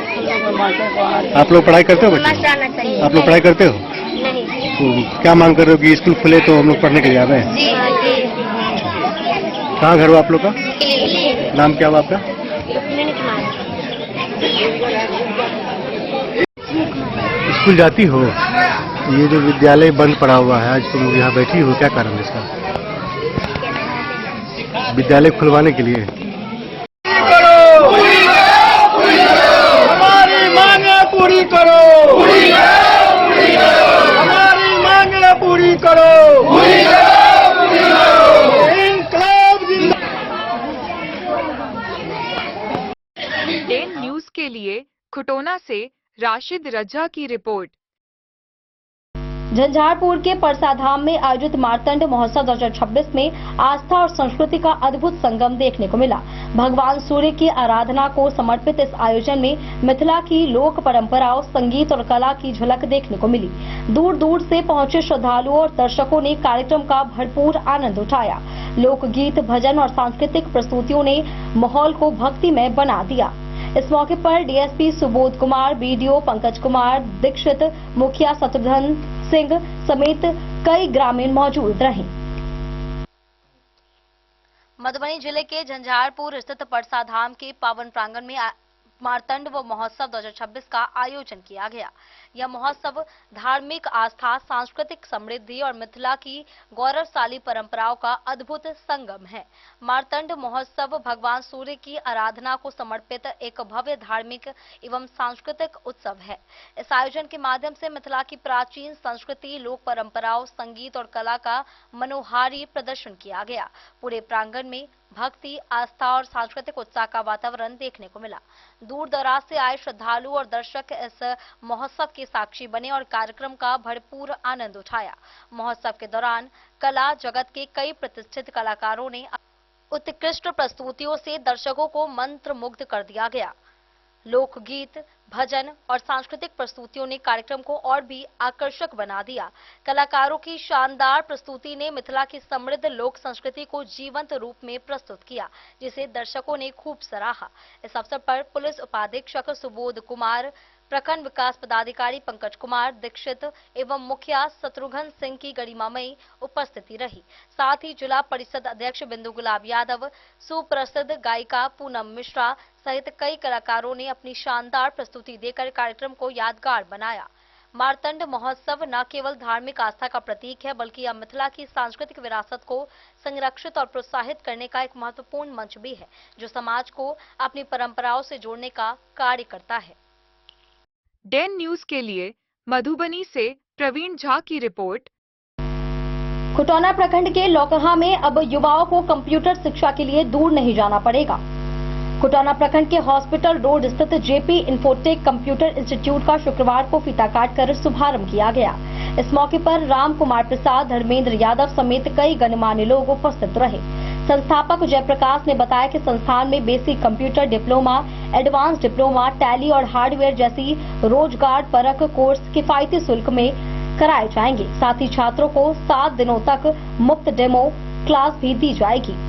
आप लोग पढ़ाई करते हो बच्चे? आना चाहिए। आप लोग पढ़ाई करते हो? नहीं। तो क्या मांग कर रहे हो कि स्कूल खुले तो हम लोग पढ़ने के लिए आ रहे हैं? जी। कहाँ घर हो आप लोग का? नाम क्या हुआ आपका? स्कूल जाती हो? ये जो विद्यालय बंद पड़ा हुआ है, आज तुम यहाँ बैठी हो, क्या कारण है इसका? विद्यालय खुलवाने के लिए? हमारी मांगे पूरी करो, हमारी मांगे पूरी करो। डेन न्यूज के लिए खुटोना से राशिद रजा की रिपोर्ट। झंझारपुर के परसाधाम में आयोजित मार्तंड महोत्सव 2026 में आस्था और संस्कृति का अद्भुत संगम देखने को मिला। भगवान सूर्य की आराधना को समर्पित इस आयोजन में मिथिला की लोक परंपराओं, संगीत और कला की झलक देखने को मिली। दूर दूर से पहुंचे श्रद्धालुओं और दर्शकों ने कार्यक्रम का भरपूर आनंद उठाया। लोकगीत, भजन और सांस्कृतिक प्रस्तुतियों ने माहौल को भक्तिमय बना दिया। इस मौके पर डीएसपी सुबोध कुमार, बीडीओ पंकज कुमार दीक्षित, मुखिया शत्रुघ्न सिंह समेत कई ग्रामीण मौजूद रहे। मधुबनी जिले के झंझारपुर स्थित परसाधाम के पावन प्रांगण में मार्तंड व महोत्सव 2026 का आयोजन किया गया। यह महोत्सव धार्मिक आस्था, सांस्कृतिक समृद्धि और मिथिला की गौरवशाली परंपराओं का अद्भुत संगम है। मार्तंड महोत्सव भगवान सूर्य की आराधना को समर्पित एक भव्य धार्मिक एवं सांस्कृतिक उत्सव है। इस आयोजन के माध्यम से मिथिला की प्राचीन संस्कृति, लोक परंपराओं, संगीत और कला का मनोहारी प्रदर्शन किया गया। पूरे प्रांगण में भक्ति, आस्था और सांस्कृतिक उत्साह का वातावरण देखने को मिला। दूर दराज से आए श्रद्धालु और दर्शक इस महोत्सव के साक्षी बने और कार्यक्रम का भरपूर आनंद उठाया। महोत्सव के दौरान कला जगत के कई प्रतिष्ठित कलाकारों ने उत्कृष्ट प्रस्तुतियों से दर्शकों को मंत्रमुग्ध कर दिया गया। लोकगीत, भजन और सांस्कृतिक प्रस्तुतियों ने कार्यक्रम को और भी आकर्षक बना दिया। कलाकारों की शानदार प्रस्तुति ने मिथिला की समृद्ध लोक संस्कृति को जीवंत रूप में प्रस्तुत किया, जिसे दर्शकों ने खूब सराहा। इस अवसर पर पुलिस उपाधीक्षक सुबोध कुमार, प्रखंड विकास पदाधिकारी पंकज कुमार दीक्षित एवं मुखिया शत्रुघ्न सिंह की गरिमामयी उपस्थिति रही। साथ ही जिला परिषद अध्यक्ष बिंदु गुलाब यादव, सुप्रसिद्ध गायिका पूनम मिश्रा सहित कई कलाकारों ने अपनी शानदार प्रस्तुति देकर कार्यक्रम को यादगार बनाया। मार्तंड महोत्सव न केवल धार्मिक आस्था का प्रतीक है, बल्कि यह मिथिला की सांस्कृतिक विरासत को संरक्षित और प्रोत्साहित करने का एक महत्वपूर्ण मंच भी है, जो समाज को अपनी परंपराओं से जोड़ने का कार्य करता है। डेन न्यूज के लिए मधुबनी से प्रवीण झा की रिपोर्ट। खुटौना प्रखंड के लौकहा में अब युवाओं को कंप्यूटर शिक्षा के लिए दूर नहीं जाना पड़ेगा। खुटौना प्रखंड के हॉस्पिटल रोड स्थित जेपी इन्फोटेक कंप्यूटर इंस्टीट्यूट का शुक्रवार को फीता काटकर शुभारंभ किया गया। इस मौके पर राम कुमार प्रसाद, धर्मेंद्र यादव समेत कई गणमान्य लोग उपस्थित रहे। संस्थापक जयप्रकाश ने बताया कि संस्थान में basic computer diploma, advance diploma, tally और हार्डवेयर जैसी रोजगार परक कोर्स किफायती शुल्क में कराए जाएंगे। साथ ही छात्रों को 7 दिनों तक मुफ्त डेमो क्लास भी दी जाएगी।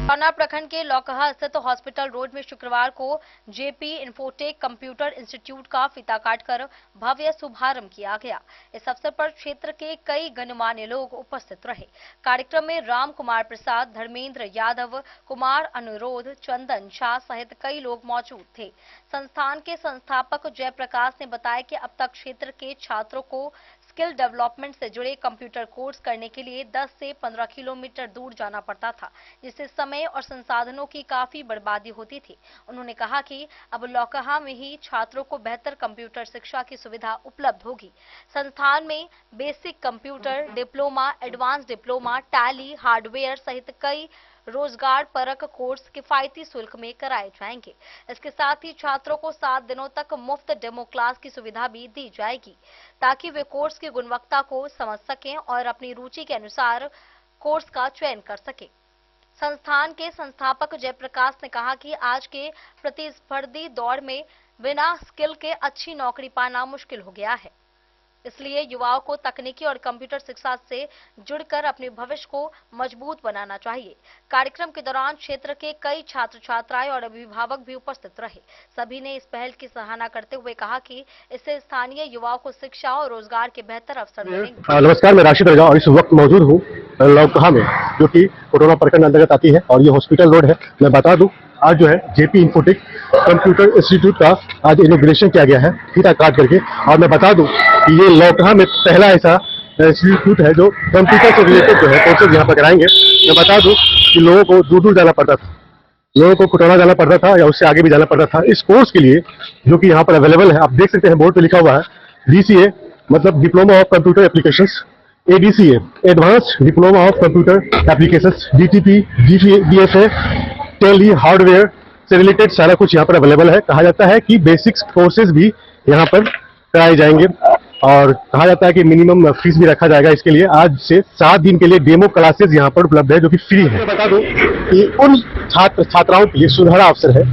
खुटौना प्रखंड के लौकहा स्थित हॉस्पिटल रोड में शुक्रवार को जेपी इन्फोटेक कंप्यूटर इंस्टीट्यूट का फीता काटकर भव्य शुभारंभ किया गया। इस अवसर पर क्षेत्र के कई गणमान्य लोग उपस्थित रहे। कार्यक्रम में राम कुमार प्रसाद, धर्मेंद्र यादव, कुमार अनुरोध, चंदन शाह सहित कई लोग मौजूद थे। संस्थान के संस्थापक जयप्रकाश ने बताया कि अब तक क्षेत्र के छात्रों को स्किल डेवलपमेंट से जुड़े कंप्यूटर कोर्स करने के लिए 10 से 15 किलोमीटर दूर जाना पड़ता था, जिससे समय और संसाधनों की काफी बर्बादी होती थी। उन्होंने कहा कि अब लौकहा में ही छात्रों को बेहतर कंप्यूटर शिक्षा की सुविधा उपलब्ध होगी। संस्थान में basic computer diploma, advance diploma, tally, hardware सहित कई रोजगार परक कोर्स किफायती शुल्क में कराए जाएंगे। इसके साथ ही छात्रों को 7 दिनों तक मुफ्त डेमो क्लास की सुविधा भी दी जाएगी, ताकि वे कोर्स की गुणवत्ता को समझ सकें और अपनी रुचि के अनुसार कोर्स का चयन कर सकें। संस्थान के संस्थापक जयप्रकाश ने कहा कि आज के प्रतिस्पर्धी दौर में बिना स्किल के अच्छी नौकरी पाना मुश्किल हो गया है, इसलिए युवाओं को तकनीकी और कंप्यूटर शिक्षा से जुड़कर अपने भविष्य को मजबूत बनाना चाहिए। कार्यक्रम के दौरान क्षेत्र के कई छात्र छात्राएं और अभिभावक भी उपस्थित रहे। सभी ने इस पहल की सराहना करते हुए कहा कि इससे स्थानीय युवाओं को शिक्षा और रोजगार के बेहतर अवसर मिलेंगे। नमस्कार, मैं राशिद रजा और इस वक्त मौजूद हूँ लौकहा में, जो कि खुटौना प्रखंड अंतर्गत आती है और ये हॉस्पिटल रोड है। मैं बता दूं, आज जो है जेपी इन्फोटेक कंप्यूटर इंस्टीट्यूट का आज इनॉग्रेशन किया गया है फीता काट करके। और मैं बता दूं कि ये लौकहा में पहला ऐसा इंस्टीट्यूट है जो कंप्यूटर से रिलेटेड जो है कोर्सेज यहाँ पर कराएंगे। मैं बता दूं कि लोगों को दूर दूर जाना पड़ता था, लोगों को खुटौना जाना पड़ता था या उससे आगे भी जाना पड़ता था इस कोर्स के लिए, जो कि यहाँ पर अवेलेबल है। आप देख सकते हैं बोर्ड पे लिखा हुआ है DCA, मतलब diploma of computer applications, ADCA, advance diploma of computer applications, DTP, DFA, tally, hardware से रिलेटेड सारा कुछ यहाँ पर अवेलेबल है। कहा जाता है कि बेसिक्स कोर्सेज भी यहाँ पर कराए जाएंगे और कहा जाता है कि मिनिमम फीस भी रखा जाएगा इसके लिए। आज से 7 दिन के लिए डेमो क्लासेस यहाँ पर उपलब्ध है जो कि फ्री है। बता दूं कि उन छात्र छात्राओं के लिए सुनहरा अवसर है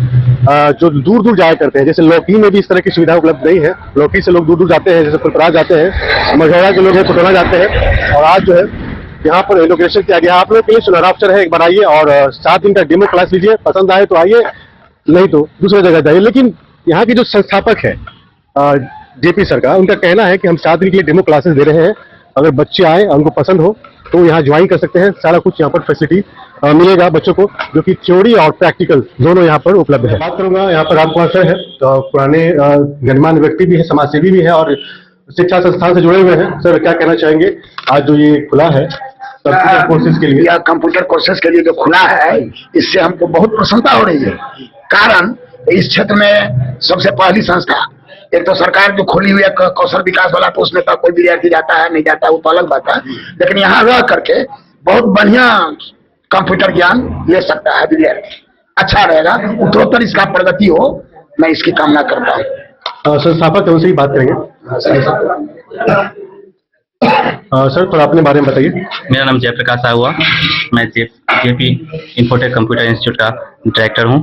जो दूर दूर जाया करते हैं। जैसे लौकी में भी इस तरह की सुविधा उपलब्ध नहीं है। लौकी से लोग दूर दूर जाते हैं, जैसे फुलपरास जाते हैं, मझौरा के लोग हैं पटोला जाते हैं, और आज जो है यहाँ पर इनॉग्रेशन किया गया। आप लोगों के लिए सुनहरा अवसर है, एक बार आइए और 7 दिन का डेमो क्लास लीजिए। पसंद आए तो आइए, नहीं तो दूसरी जगह जाइए। लेकिन यहाँ की जो संस्थापक है जेपी सर का, उनका कहना है कि हम 7 दिन के लिए डेमो क्लासेस दे रहे हैं। अगर बच्चे आए, उनको पसंद हो तो यहाँ ज्वाइन कर सकते हैं। सारा कुछ यहाँ पर फैसिलिटी मिलेगा बच्चों को, जो कि थ्योरी और प्रैक्टिकल दोनों यहाँ पर उपलब्ध है। बात करूंगा, यहाँ पर रामकुमार सर है, तो पुराने गणमान्य व्यक्ति भी है, समाजसेवी भी है और शिक्षा संस्थान से जुड़े हुए हैं। सर क्या कहना चाहेंगे, आज जो ये खुला है कंप्यूटर कोर्सेज के लिए? या कंप्यूटर कोर्सेज के लिए जो खुला है, इससे हमको बहुत प्रसन्नता हो रही है। कारण इस क्षेत्र में सबसे पहली संस्था, एक तो सरकार जो खोली हुई है कौशल विकास वाला, तो उसमें तो कोई विद्यार्थी जाता है नहीं जाता है वो तो अलग बात है, लेकिन यहाँ रह करके बहुत बढ़िया कंप्यूटर ज्ञान ले सकता है विद्यार्थी। अच्छा रहेगा, उत्तरोत्तर इसका प्रगति हो, मैं इसकी कामना करता हूँ। संस्थापक उनसे ही बात करेंगे। सर थोड़ा अपने बारे में बताइए। मेरा नाम जयप्रकाश हुआ, मैं जेपी इन्फोटेक कंप्यूटर इंस्टीट्यूट का डायरेक्टर हूँ।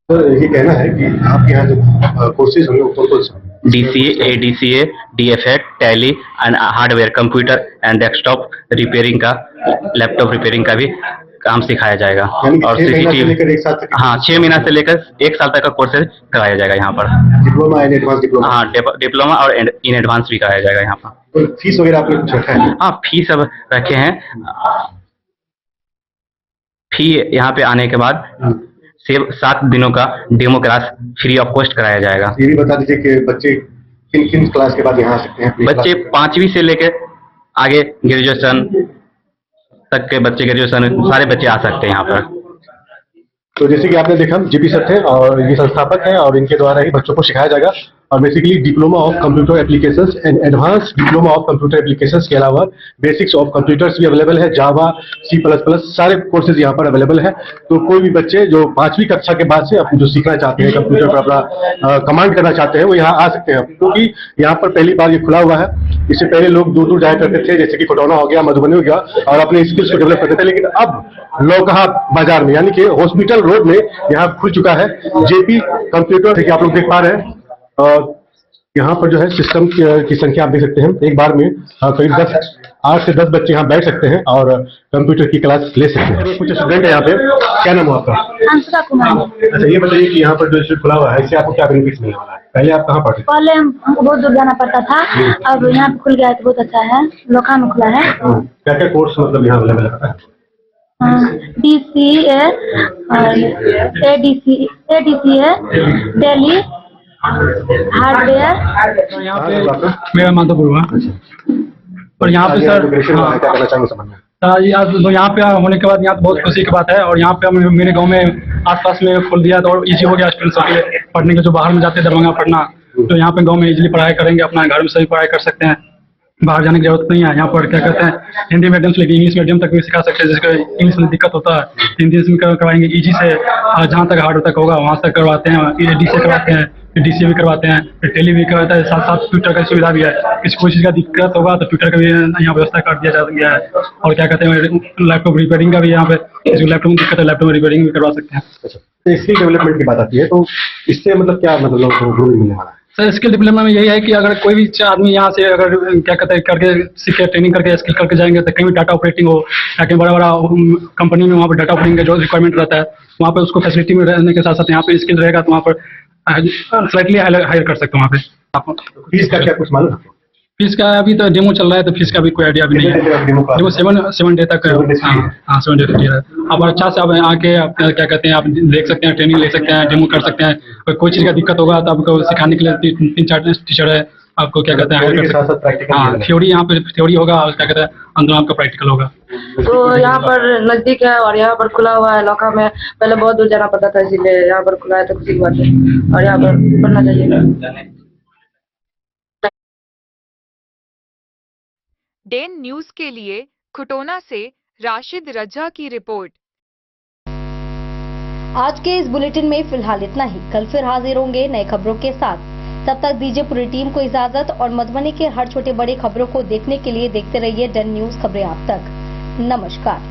सर ये कहना है कि आपके यहाँ जो कोर्सेज होंगे वो कौन से? DCA, ADCA, DFED, tally and hardware, computer and desktop repairing का, लैपटॉप रिपेयरिंग का भी काम सिखाया जाएगा। और CCTV, हाँ 6 महीना से लेकर 1 साल तक का कोर्सेज कराया जाएगा यहाँ पर। Diploma and advance diploma? हाँ डिप्लोमा और इन एडवांस भी कराया जाएगा यहाँ पर। तो फीस वगैरह आपने कुछ रखा है? हाँ फीस सब रखे हैं। फी यहाँ पे आने के बाद 7 दिनों का demo class free of cost कराया जाएगा। ये भी बता दीजिए कि बच्चे किन किन क्लास के बाद यहाँ आ सकते हैं? बच्चे 5वीं से लेकर आगे ग्रेजुएशन तक के बच्चे, ग्रेजुएशन सारे बच्चे आ सकते हैं यहाँ पर। तो जैसे कि आपने देखा, जेपी सर थे और ये संस्थापक हैं और इनके द्वारा ही बच्चों को सिखाया जाएगा। और basically diploma of computer applications and advance diploma of computer applications के अलावा बेसिक्स ऑफ कंप्यूटर्स भी अवेलेबल है, जावा, C++, सारे कोर्सेज यहाँ पर अवेलेबल है। तो कोई भी बच्चे जो 5वीं कक्षा के बाद से अपने जो सीखना चाहते हैं, कंप्यूटर पर अपना कमांड करना चाहते हैं, वो यहाँ आ सकते हैं, क्योंकि यहाँ पर पहली बार ये खुला हुआ है। इससे पहले लोग दूर दूर जाया करते थे, जैसे कि कोटौना हो गया, मधुबनी हो गया, और अपने स्किल्स को डेवलप करते थे। लेकिन अब लौकहा बाजार में, यानी कि हॉस्पिटल रोड में यहाँ खुल चुका है जेपी कंप्यूटर। आप लोग देख पा रहे हैं यहाँ पर जो है सिस्टम की संख्या आप देख सकते हैं। एक बार में करीब 8 से 10 बच्चे यहाँ बैठ सकते हैं और कंप्यूटर की क्लास ले सकते हैं। कुछ स्टूडेंट है यहाँ पे, क्या नाम है आपका? अंशुका कुमार। अच्छा ये बताइए कि यहाँ पर जो इंस्टीट्यूट खुला हुआ है, इससे आपको क्या बेनिफिट मिलने वाला है? पहले आप कहाँ पढ़ते थे? पहले हमको बहुत दूर जाना पड़ता था, अब यहाँ पे खुल गया है तो बहुत अच्छा है। लोखा में खुला है। क्या क्या कोर्स मतलब यहाँ अवेलेबल है? DCA और ADCA, टैली, हार्डवेयर। मेरा माधोपुर हुआ। और यहाँ पे सर यहाँ पे होने के बाद यहाँ बहुत खुशी की बात है। और यहाँ पे मेरे गांव में आसपास में खोल दिया तो इजी हो गया स्टूडेंट सबके पढ़ने के, जो बाहर में जाते हैं दरभंगा पढ़ना, तो यहाँ पे गांव में इजीली पढ़ाई करेंगे, अपना घर में सभी पढ़ाई कर सकते हैं, बाहर जाने की जरूरत नहीं है। यहाँ पर क्या कहते हैं हिंदी मीडियम से लेकर इंग्लिश मीडियम तक भी सिखा सकते हैं। जिसको इंग्लिश में दिक्कत होता है हिंदी में करवाएंगे, इजी से जहाँ तक हार्ड तक होगा वहाँ तक करवाते हैं। DCA करवाते हैं, DCA भी करवाते हैं, फिर टेली भी करवाता है, साथ साथ ट्विटर की सुविधा भी है। किसी कोई चीज़ का दिक्कत होगा तो ट्विटर का भी यहाँ व्यवस्था कर दिया जा गया है। और क्या कहते हैं लैपटॉप रिपेयरिंग का भी यहाँ पे, किसी लैपटॉप में दिक्कत है लैपटॉप में रिपेयरिंग भी करवा सकते हैं। तो स्किल डेवलपमेंट की बात आती है, तो इससे मतलब क्या मतलब ग्रोथ मिलने वाला है? सर स्किल डेवलपमेंट में यही है कि अगर कोई भी आदमी यहाँ से अगर क्या कहते हैं करके सीख के ट्रेनिंग करके स्किल करके जाएंगे तो कहीं भी डाटा ऑपरेटिंग हो या कहीं बड़ा बड़ा कंपनी में वहाँ पर डाटा ऑपरेटिंग का जो रिक्वायरमेंट रहता है वहाँ पर उसको फैसिलिटी में रहने के साथ साथ यहाँ पे स्किल रहेगा तो वहाँ पर स्लाइटली हायर कर सकते हो वहाँ पे। आपको फीस का क्या कुछ मालूम? फीस का अभी तो डेमो चल रहा है तो फीस का भी कोई आइडिया भी नहीं है। डेमो 7 डे तक, हाँ 7 डे तक। अब अच्छा से आप आके आप क्या कहते हैं आप देख सकते हैं, ट्रेनिंग ले सकते हैं, डेमो कर सकते हैं। कोई चीज़ का दिक्कत होगा तो आपको सिखाने के लिए 3-4 टीचर है, आपको क्या कहते हैं हाँ थ्योरी, यहाँ पे थ्योरी होगा और क्या कहते हैं अंदर आपका प्रैक्टिकल होगा। तो यहाँ पर नजदीक है और यहाँ पर खुला हुआ है लौका में। पहले बहुत दूर जाना पड़ता था, इसीलिए यहाँ पर खुला है तो खुशी की बात है और यहाँ पर पढ़ना चाहिए। डेन न्यूज के लिए खुटोना से राशिद रजा की रिपोर्ट। आज के इस बुलेटिन में फिलहाल इतना ही। कल फिर हाजिर होंगे नए खबरों के साथ। तब तक दीजिए पूरी टीम को इजाजत और मधुबनी के हर छोटे बड़े खबरों को देखने के लिए देखते रहिए डन न्यूज खबरें आप तक। नमस्कार।